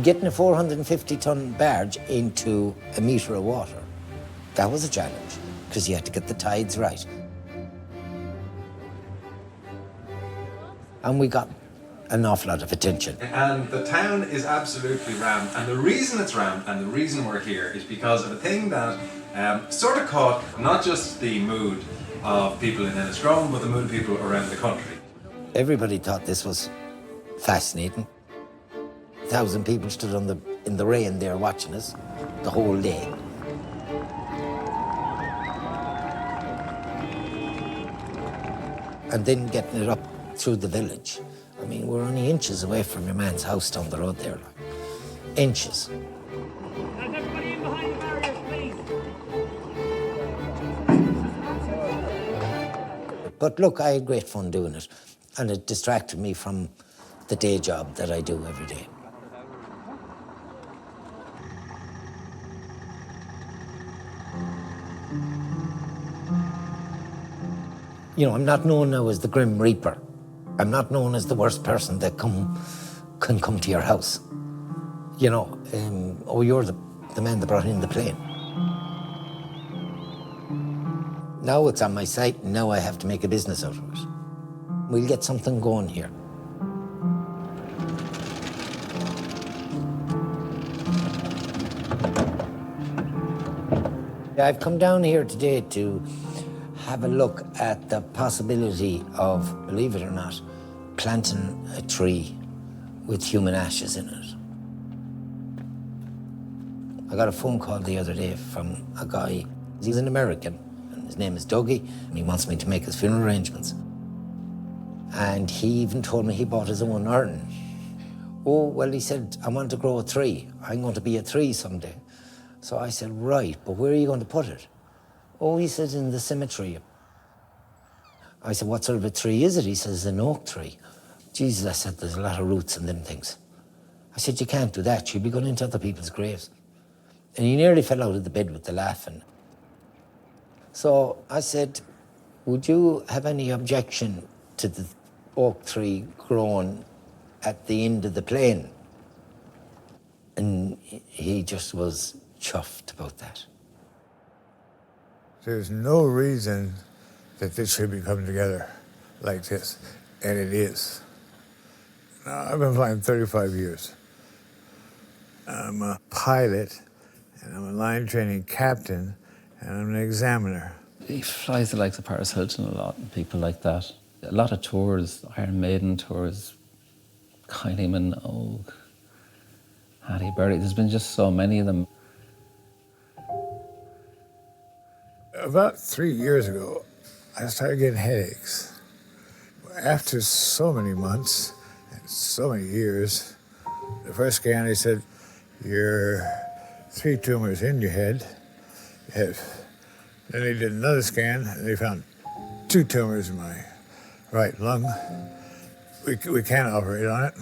[SPEAKER 1] Getting a 450-ton barge into a metre of water, that was a challenge, because you had to get the tides right. And we got an awful lot of attention.
[SPEAKER 19] And the town is absolutely rammed. And the reason it's rammed and the reason we're here is because of a thing that sort of caught not just the mood of people in Enniscrone, but the mood of people around the country.
[SPEAKER 1] Everybody thought this was fascinating. 1,000 people stood in the rain there watching us the whole day. And then getting it up through the village. I mean, we're only inches away from your man's house down the road there, like. Inches. But look, I had great fun doing it, and it distracted me from the day job that I do every day. You know, I'm not known now as the Grim Reaper. I'm not known as the worst person that can come to your house. You know, oh, you're the man that brought in the plane. Now it's on my site, and now I have to make a business out of it. We'll get something going here. I've come down here today to have a look at the possibility of, believe it or not, planting a tree with human ashes in it. I got a phone call the other day from a guy. He's an American, and his name is Dougie, and he wants me to make his funeral arrangements. And he even told me he bought his own urn. Oh, well, he said, I want to grow a tree. I'm going to be a tree someday. So I said, right, but where are you going to put it? Oh, he says, in the cemetery. I said, what sort of a tree is it? He says, an oak tree. Jesus, I said, there's a lot of roots in them things. I said, you can't do that. You'll be going into other people's graves. And he nearly fell out of the bed with the laughing. So I said, would you have any objection to the oak tree growing at the end of the plane? And he just was chuffed about that.
[SPEAKER 20] There's no reason that this should be coming together like this, and it is. Now, I've been flying 35 years. I'm a pilot, and I'm a line training captain, and I'm an examiner.
[SPEAKER 21] He flies the likes of Paris Hilton a lot, and people like that. A lot of tours, Iron Maiden tours, Kylie Minogue, Halle Berry. There's been just so many of them.
[SPEAKER 20] About 3 years ago, I started getting headaches. After so many months and so many years, the first scan, they said, "You're 3 tumors in your head." Then they did another scan, and they found 2 tumors in my right lung. We can't operate on it.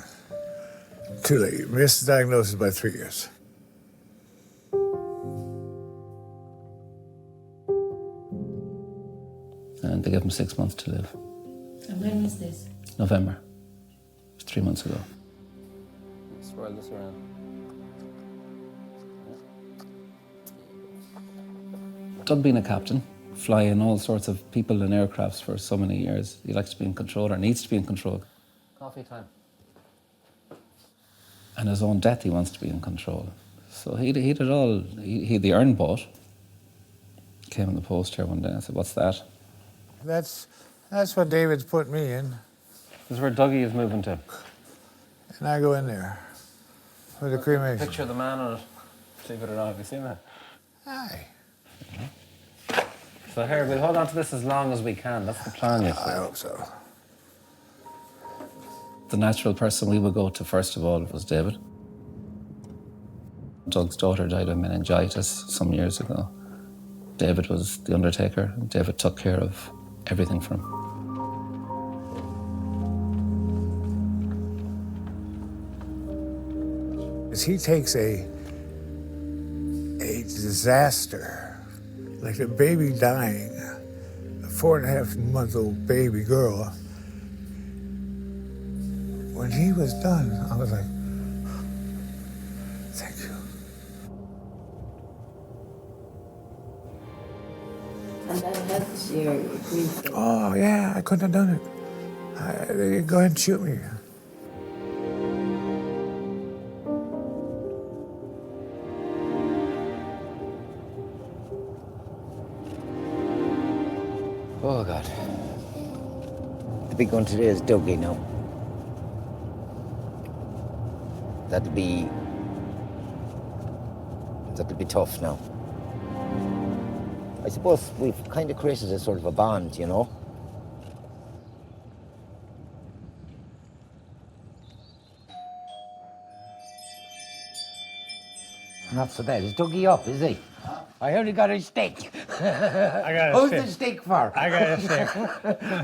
[SPEAKER 20] Too late. Missed the diagnosis by 3 years.
[SPEAKER 21] And they gave him 6 months to live.
[SPEAKER 11] And when was this?
[SPEAKER 21] November. It was 3 months ago.
[SPEAKER 8] Swirl this around.
[SPEAKER 21] Doug being a captain, flying all sorts of people in aircrafts for so many years, he likes to be in control, or needs to be in control.
[SPEAKER 8] Coffee time.
[SPEAKER 21] And his own death, he wants to be in control. So he did all. He had the urn bought, came in the post here one day. I said, "What's that?"
[SPEAKER 20] That's what David's put me in.
[SPEAKER 21] This is where Dougie is moving to.
[SPEAKER 20] And I go in there for the cremation.
[SPEAKER 21] Picture of the man on it. Believe it or not, have you seen that?
[SPEAKER 20] Aye.
[SPEAKER 21] So here, we'll hold on to this as long as we can. That's the plan, you see.
[SPEAKER 20] I hope so.
[SPEAKER 21] The natural person we would go to first of all was David. Doug's daughter died of meningitis some years ago. David was the undertaker, and David took care of everything for him.
[SPEAKER 20] He takes a disaster, like a baby dying, a 4.5-month-old baby girl. When he was done, I was like, thank you.
[SPEAKER 11] And that helps your grief.
[SPEAKER 20] Oh, yeah, I couldn't have done it. They go ahead and shoot me.
[SPEAKER 1] Oh, God. The big one today is Dougie now. That'll be tough now. I suppose we've kind of created a sort of a bond, you know? Not so bad. Is Dougie up, is he? I heard he got his steak.
[SPEAKER 20] I got a
[SPEAKER 1] Who's
[SPEAKER 20] steak.
[SPEAKER 1] the steak for?
[SPEAKER 20] I got a steak.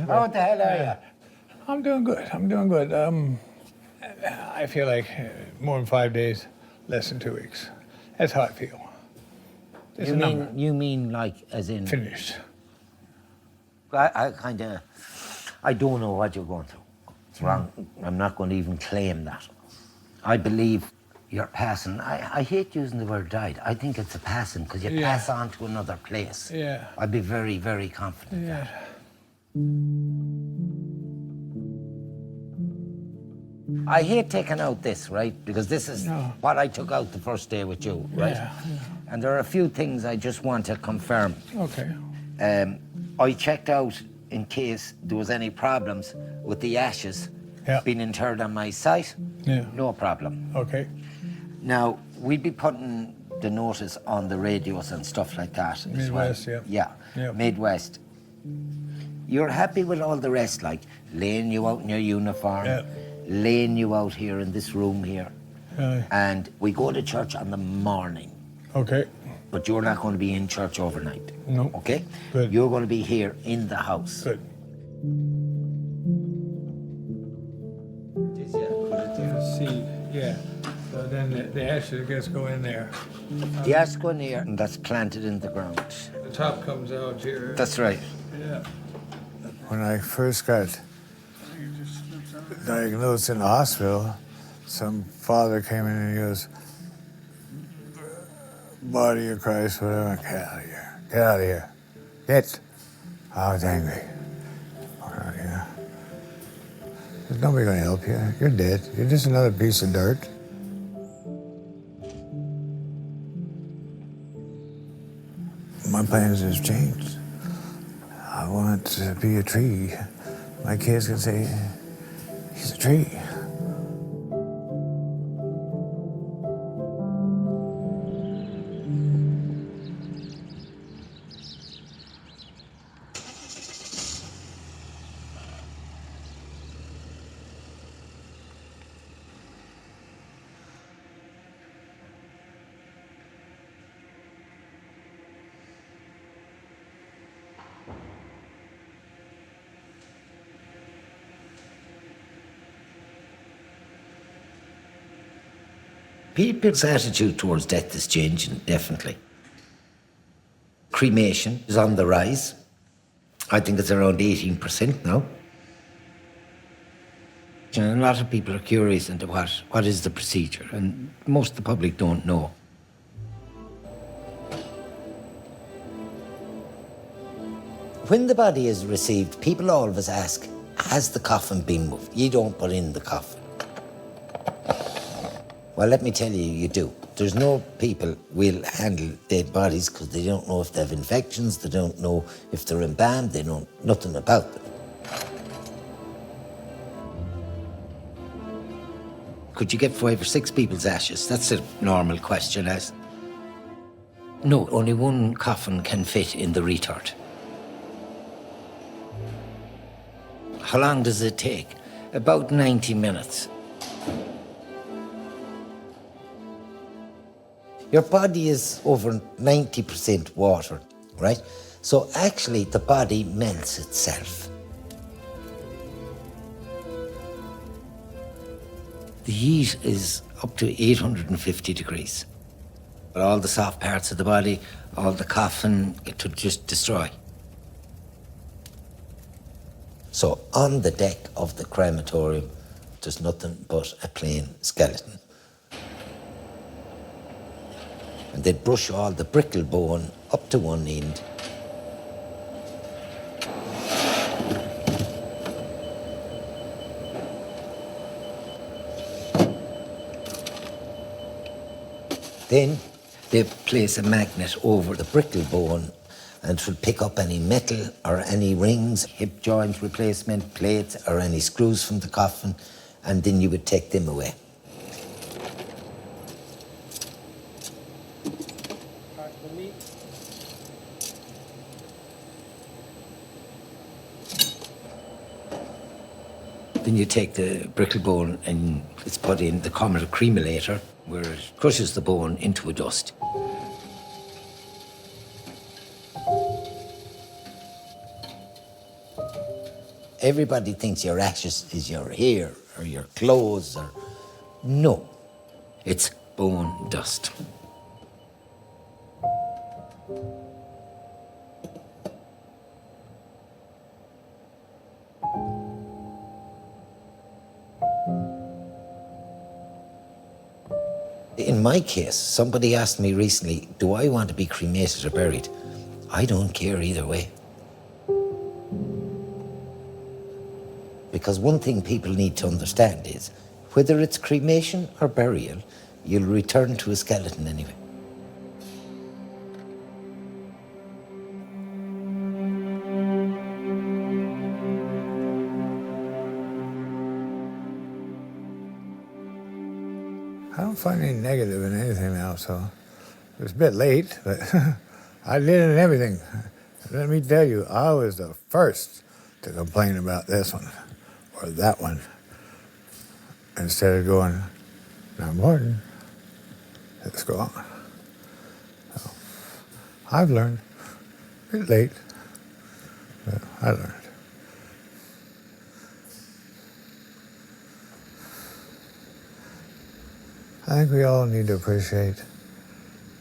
[SPEAKER 1] How the hell are you?
[SPEAKER 20] I'm doing good. I feel like more than 5 days, less than 2 weeks. That's how I feel. It's a number.
[SPEAKER 1] You mean like as in...
[SPEAKER 20] Finished.
[SPEAKER 1] I don't know what you're going through. It's wrong. I'm not going to even claim that. I believe you're passing. I hate using the word died. I think it's a passing because you pass on to another place.
[SPEAKER 20] Yeah.
[SPEAKER 1] I'd be very, very confident.
[SPEAKER 20] Yeah.
[SPEAKER 1] I hate taking out this, right? Because this is what I took out the first day with you, right?
[SPEAKER 20] Yeah.
[SPEAKER 1] And there are a few things I just want to confirm.
[SPEAKER 20] Okay.
[SPEAKER 1] I checked out in case there was any problems with the ashes being interred on my site.
[SPEAKER 20] Yeah.
[SPEAKER 1] No problem.
[SPEAKER 20] Okay.
[SPEAKER 1] Now, we'd be putting the notice on the radios and stuff like that as well.
[SPEAKER 20] Midwest, yeah.
[SPEAKER 1] Yeah,
[SPEAKER 20] Yeah.
[SPEAKER 1] Midwest. You're happy with all the rest, like laying you out in your uniform, laying you out here in this room here.
[SPEAKER 20] Aye.
[SPEAKER 1] And we go to church on the morning.
[SPEAKER 20] Okay.
[SPEAKER 1] But you're not going to be in church overnight.
[SPEAKER 20] No.
[SPEAKER 1] Okay?
[SPEAKER 20] Good.
[SPEAKER 1] You're going to be here in the house.
[SPEAKER 20] Good. Seed, yeah. So then the ashes just go in there.
[SPEAKER 1] The ashes go in here, and that's planted in the ground.
[SPEAKER 20] The top comes out here.
[SPEAKER 1] That's right.
[SPEAKER 20] Yeah. When I first got diagnosed in the hospital, some father came in and he goes, "Body of Christ, whatever, get out of here. Get out of here. Get." I was angry. Get out of here. There's nobody gonna help you. You're dead. You're just another piece of dirt. My plans have changed. I want to be a tree. My kids can say, he's a tree.
[SPEAKER 1] People's attitude towards death is changing, definitely. Cremation is on the rise. I think it's around 18% now. And a lot of people are curious into what is the procedure, and most of the public don't know. When the body is received, people always ask, has the coffin been moved? You don't put in the coffin. Well, let me tell you, you do. There's no people will handle dead bodies because they don't know if they have infections, they don't know if they're embalmed, they know nothing about them. Could you get 5 or 6 people's ashes? That's a normal question, as. No, only one coffin can fit in the retort. How long does it take? About 90 minutes. Your body is over 90% water, right? So actually the body melts itself. The heat is up to 850 degrees. But all the soft parts of the body, all the coffin, it would just destroy. So on the deck of the crematorium, there's nothing but a plain skeleton. And they'd brush all the brickle bone up to one end. Then they place a magnet over the brickle bone and it will pick up any metal or any rings, hip joint replacement, plates or any screws from the coffin, and then you would take them away. Then you take the brickle bone and it's put in the common cremulator where it crushes the bone into a dust. Everybody thinks your ashes is your hair or your clothes or... No, it's bone dust. In my case, somebody asked me recently, do I want to be cremated or buried? I don't care either way. Because one thing people need to understand is, whether it's cremation or burial, you'll return to a skeleton anyway.
[SPEAKER 20] I don't find any negative in anything now, so it was a bit late, but I did it and everything. Let me tell you, I was the first to complain about this one or that one. Instead of going, now Martin, let's go on. So, I've learned, a bit late, but I learned. I think we all need to appreciate,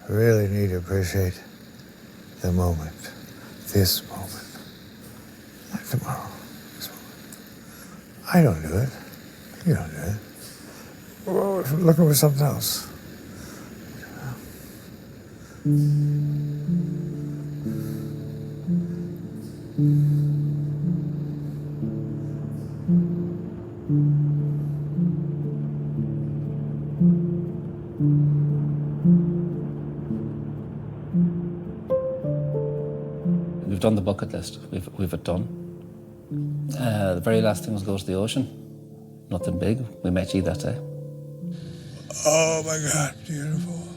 [SPEAKER 20] really need to appreciate the moment, this moment, not tomorrow, this moment. I don't do it. You don't do it. We're looking for something else.
[SPEAKER 21] We've done the bucket list. We've it done. The very last thing was go to the ocean. Nothing big. We met you that day.
[SPEAKER 20] Oh my God, beautiful.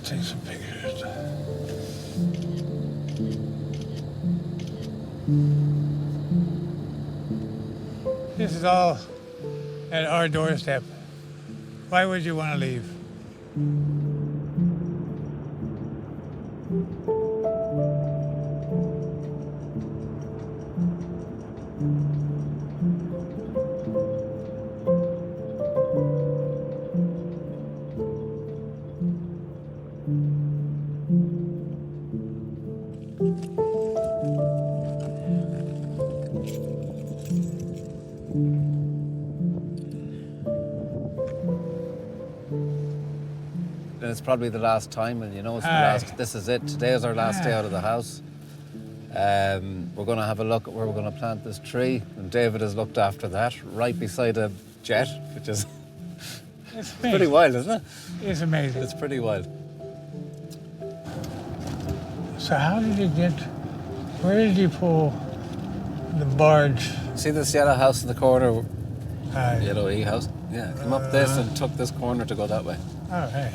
[SPEAKER 20] Take some pictures. This is all at our doorstep. Why would you want to leave?
[SPEAKER 21] It's probably the last time, and you know it's the last. This is it. Today is our last day out of the house. We're going to have a look at where we're going to plant this tree, and David has looked after that, right beside a jet, which is
[SPEAKER 20] It's
[SPEAKER 21] pretty wild, isn't it?
[SPEAKER 20] It's amazing.
[SPEAKER 21] It's pretty wild.
[SPEAKER 20] So how did you get, where did you pull the barge?
[SPEAKER 21] See this yellow house in the corner?
[SPEAKER 20] Aye.
[SPEAKER 21] Yellow E house? Yeah, come up this and took this corner to go that way.
[SPEAKER 20] Oh, right.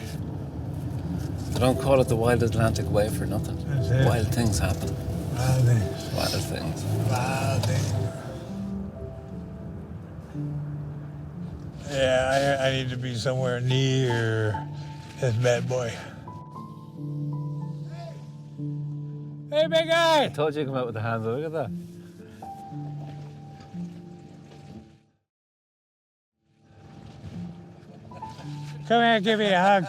[SPEAKER 21] They don't call it the Wild Atlantic Way for nothing.
[SPEAKER 20] That's it.
[SPEAKER 21] Wild things happen.
[SPEAKER 20] Wild things.
[SPEAKER 21] Wild things.
[SPEAKER 20] Wild things. Yeah, I need to be somewhere near this bad boy. Hey, big guy!
[SPEAKER 21] I told you to come out with the hands. Look at that.
[SPEAKER 20] Come here, give me a hug.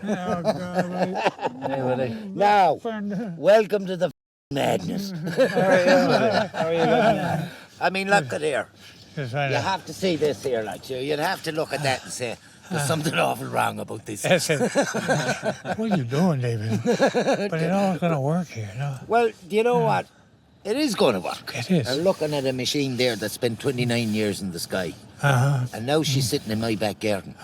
[SPEAKER 20] Oh, God,
[SPEAKER 21] Hey, buddy.
[SPEAKER 1] Now, welcome to the madness.
[SPEAKER 21] How are you looking at?
[SPEAKER 1] I mean, look at here.
[SPEAKER 20] Just
[SPEAKER 1] You
[SPEAKER 20] find out.
[SPEAKER 1] have to see this here, like, so you'd have to look at that and say, there's something awful wrong about this.
[SPEAKER 20] That's it. What are you doing, David? But it all going to work here, no?
[SPEAKER 1] Well, do you know what? It is going to work.
[SPEAKER 20] It is.
[SPEAKER 1] I'm looking at a machine there that's spent 29 years in the sky.
[SPEAKER 20] Uh-huh.
[SPEAKER 1] And now she's sitting in my back garden.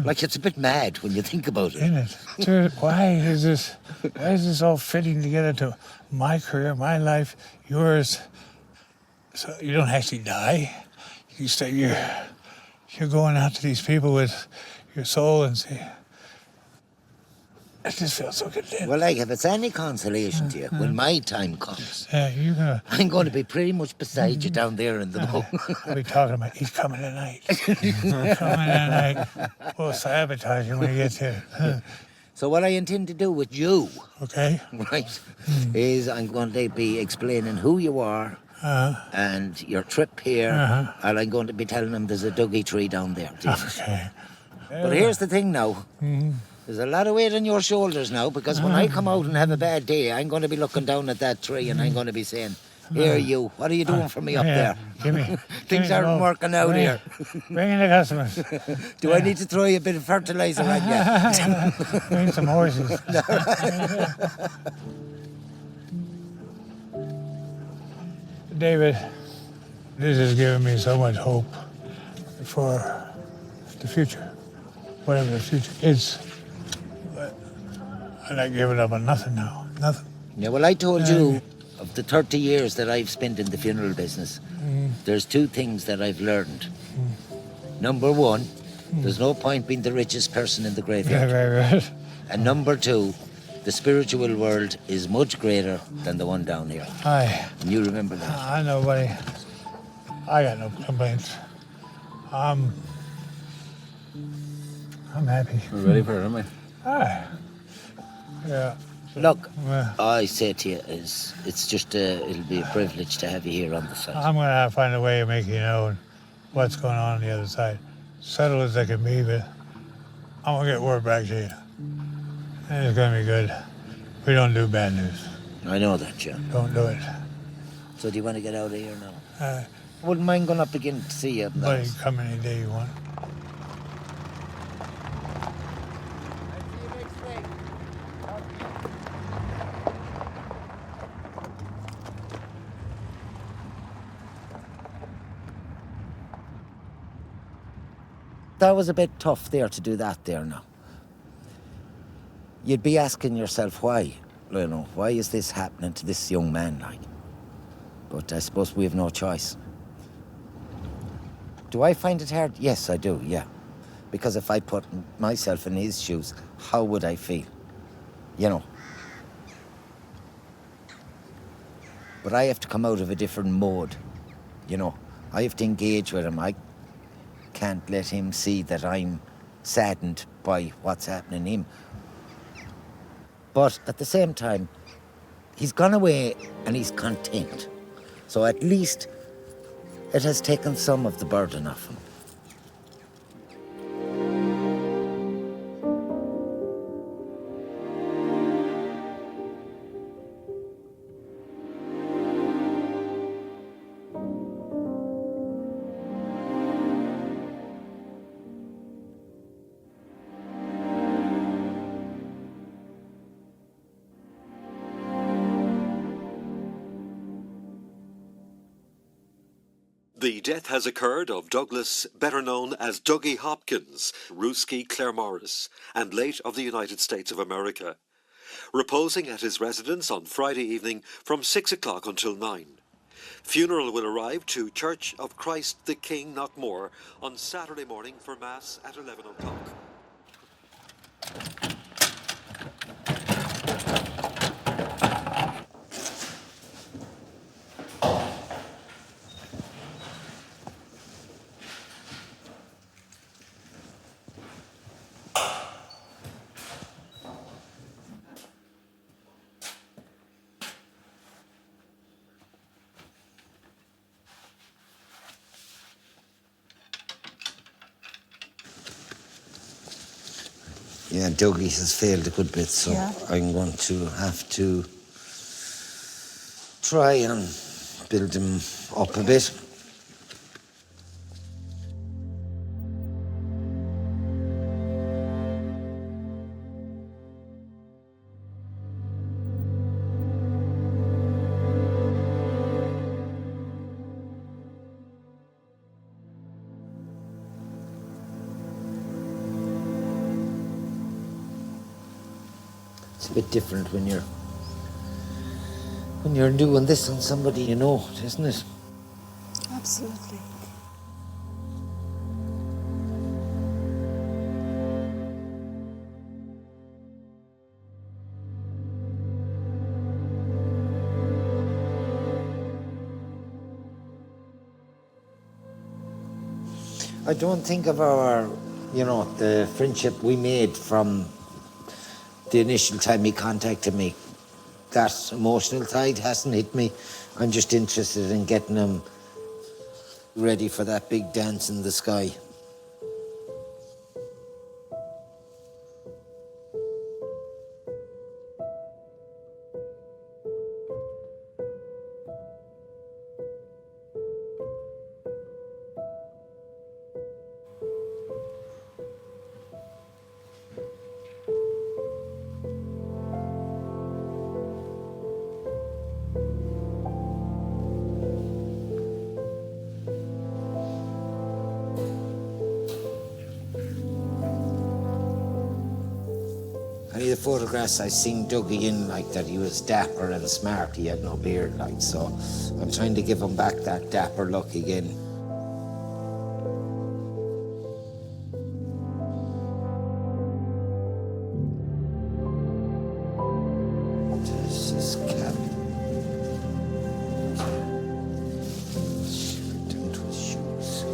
[SPEAKER 1] Like, it's a bit mad when you think about it.
[SPEAKER 20] Isn't it? Why is this all fitting together to my career, my life, yours? So you don't actually die. You stay, you're going out to these people with your soul and say, it just feels so good.
[SPEAKER 1] Well, like, if it's any consolation to you, when my time comes,
[SPEAKER 20] You're gonna.
[SPEAKER 1] I'm going to be pretty much beside you down there in the boat.
[SPEAKER 20] I'll be talking about he's coming tonight. He's coming tonight. We'll sabotage him when he gets here.
[SPEAKER 1] So what I intend to do with you,
[SPEAKER 20] Okay.
[SPEAKER 1] right, is I'm going to be explaining who you are and your trip here, and I'm going to be telling them there's a Dougie tree down there.
[SPEAKER 20] Okay.
[SPEAKER 1] But here's the thing now. There's a lot of weight on your shoulders now, because when I come out and have a bad day, I'm going to be looking down at that tree and I'm going to be saying, here you, what are you doing for me up there?
[SPEAKER 20] Give me.
[SPEAKER 1] Things aren't working out here.
[SPEAKER 20] Bring in the customers.
[SPEAKER 1] Do I need to throw you a bit of fertilizer on you?
[SPEAKER 20] Bring some horses. David, this has given me so much hope for the future, whatever the future is. But I'm not giving up on nothing now, nothing.
[SPEAKER 1] Yeah, well, I told you of the 30 years that I've spent in the funeral business, there's two things that I've learned. Number one, there's no point being the richest person in the graveyard.
[SPEAKER 20] Right.
[SPEAKER 1] And number two, the spiritual world is much greater than the one down here.
[SPEAKER 20] Aye.
[SPEAKER 1] And you remember that.
[SPEAKER 20] I know, buddy. I got no complaints. I'm happy.
[SPEAKER 21] We're ready for it, aren't we?
[SPEAKER 20] Aye. Yeah.
[SPEAKER 1] Look, I say to you, it's just it'll be a privilege to have you here on the site.
[SPEAKER 20] I'm going to find a way of making you know what's going on the other side. Subtle as I can be, but I'm going to get word back to you. And it's going to be good. We don't do bad news.
[SPEAKER 1] I know that, John.
[SPEAKER 20] Don't do it.
[SPEAKER 1] So do you want to get out of here now?
[SPEAKER 20] I
[SPEAKER 1] wouldn't mind going up again to see you.
[SPEAKER 20] Buddy, come any day you want.
[SPEAKER 1] That was a bit tough there to do that there now. You'd be asking yourself why, you know, why is this happening to this young man like? But I suppose we have no choice. Do I find it hard? Yes, I do, yeah. Because if I put myself in his shoes, how would I feel? You know. But I have to come out of a different mode, you know. I have to engage with him. I can't let him see that I'm saddened by what's happening to him. But at the same time, he's gone away and he's content. So at least it has taken some of the burden off him.
[SPEAKER 17] The death has occurred of Douglas, better known as Dougie Hopkins, Ruski Claremorris, and late of the United States of America, reposing at his residence on Friday evening from 6 o'clock until 9. Funeral will arrive to Church of Christ the King, Knockmore, on Saturday morning for Mass at 11 o'clock.
[SPEAKER 1] Yeah, Dougie has failed a good bit, so
[SPEAKER 3] Yeah.
[SPEAKER 1] I'm going to have to try and build him up a bit. It's a bit different when you're doing this on somebody you know, isn't it?
[SPEAKER 4] Absolutely.
[SPEAKER 1] I don't think of our, the friendship we made from the initial time he contacted me. That emotional side hasn't hit me. I'm just interested in getting him ready for that big dance in the sky. Any of the photographs I seen Dougie in like that, he was dapper and smart. He had no beard, like, so I'm trying to give him back that dapper look again. This is cap. Down to his shoes.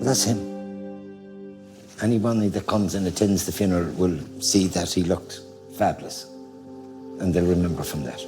[SPEAKER 1] That's him. Anybody that comes and attends the funeral will see that he looked fabulous, and they'll remember from that.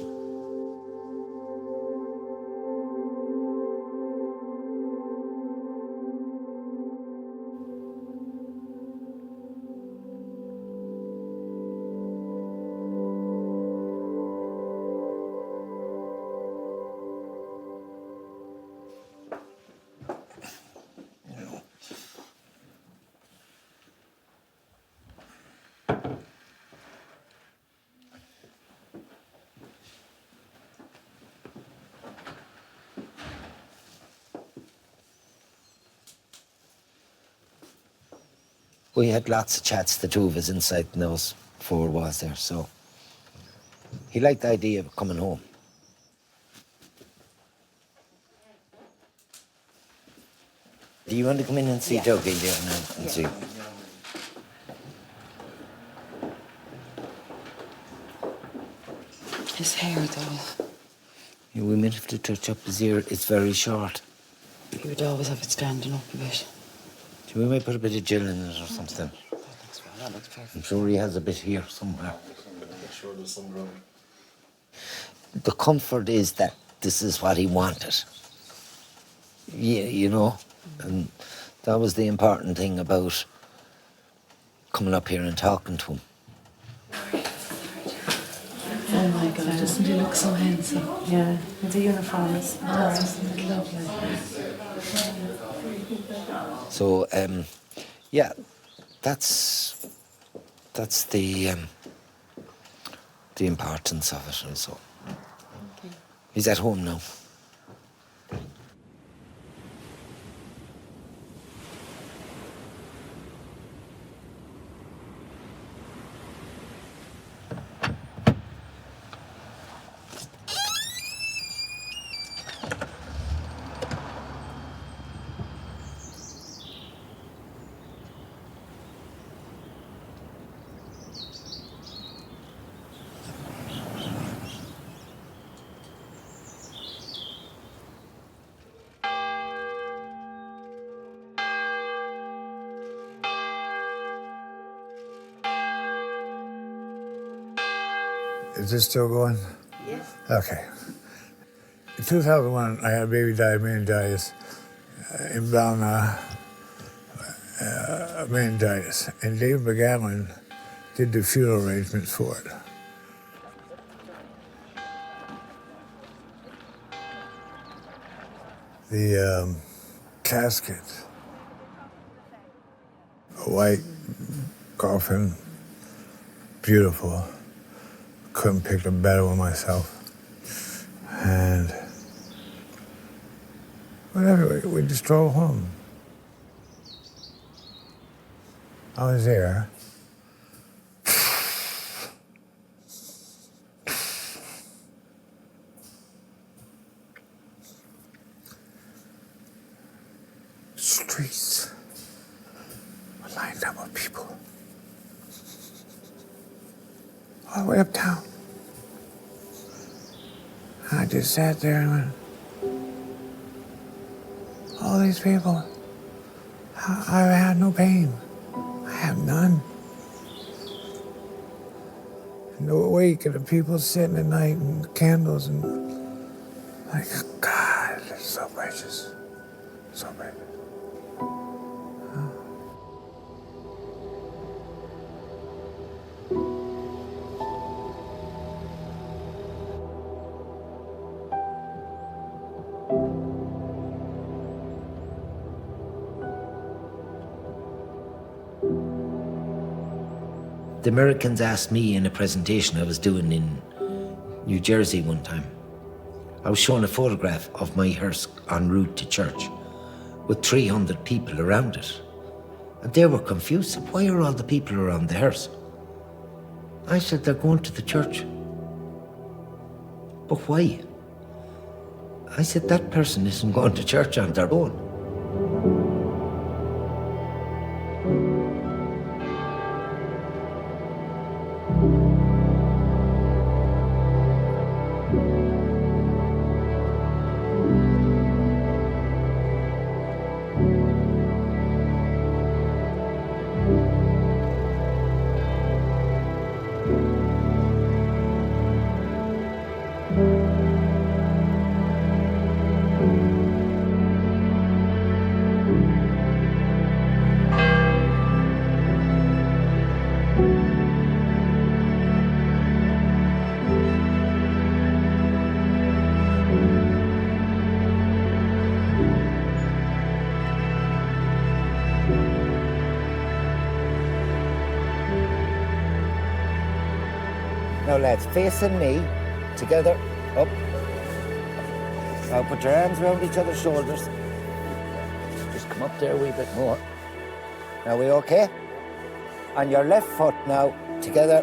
[SPEAKER 1] We had lots of chats, the two of us, inside those four walls there, so he liked the idea of coming home. Do you want to come in and see Dougie there and see?
[SPEAKER 11] His hair, though.
[SPEAKER 1] Yeah, we might have to touch up his ear. It's very short.
[SPEAKER 11] He would always have it standing up a bit.
[SPEAKER 1] We might put a bit of gel in it or something. I'm sure he has a bit here somewhere.
[SPEAKER 5] I'm sure there's some ground.
[SPEAKER 1] The comfort is that this is what he wanted. Yeah, you know, and that was the important thing about coming up here and talking to him.
[SPEAKER 4] Oh my God, doesn't he look so handsome? Yeah, with the uniform is lovely.
[SPEAKER 1] So, yeah, that's the importance of it, and so he's at home now.
[SPEAKER 20] Is this still going? Yes. Okay. In 2001, I had a baby die of meningitis, embalming meningitis, and David McGowan did the funeral arrangements for it. The casket, a white coffin, beautiful. Couldn't pick a better one myself. And whatever, we just drove home. I was there. Streets were lined up with people. All the way uptown. I just sat there and went, all these people, I had no pain. I have none. No wake and the people sitting at night and candles and like, God, it's so precious. So precious.
[SPEAKER 1] The Americans asked me in a presentation I was doing in New Jersey one time. I was showing a photograph of my hearse en route to church with 300 people around it. And they were confused. Why are all the people around the hearse? I said, they're going to the church. But why? I said, that person isn't going to church on their own. Now lads, facing me, together, up. Now put your arms around each other's shoulders. Just come up there a wee bit more. Now we okay? On your left foot now, together,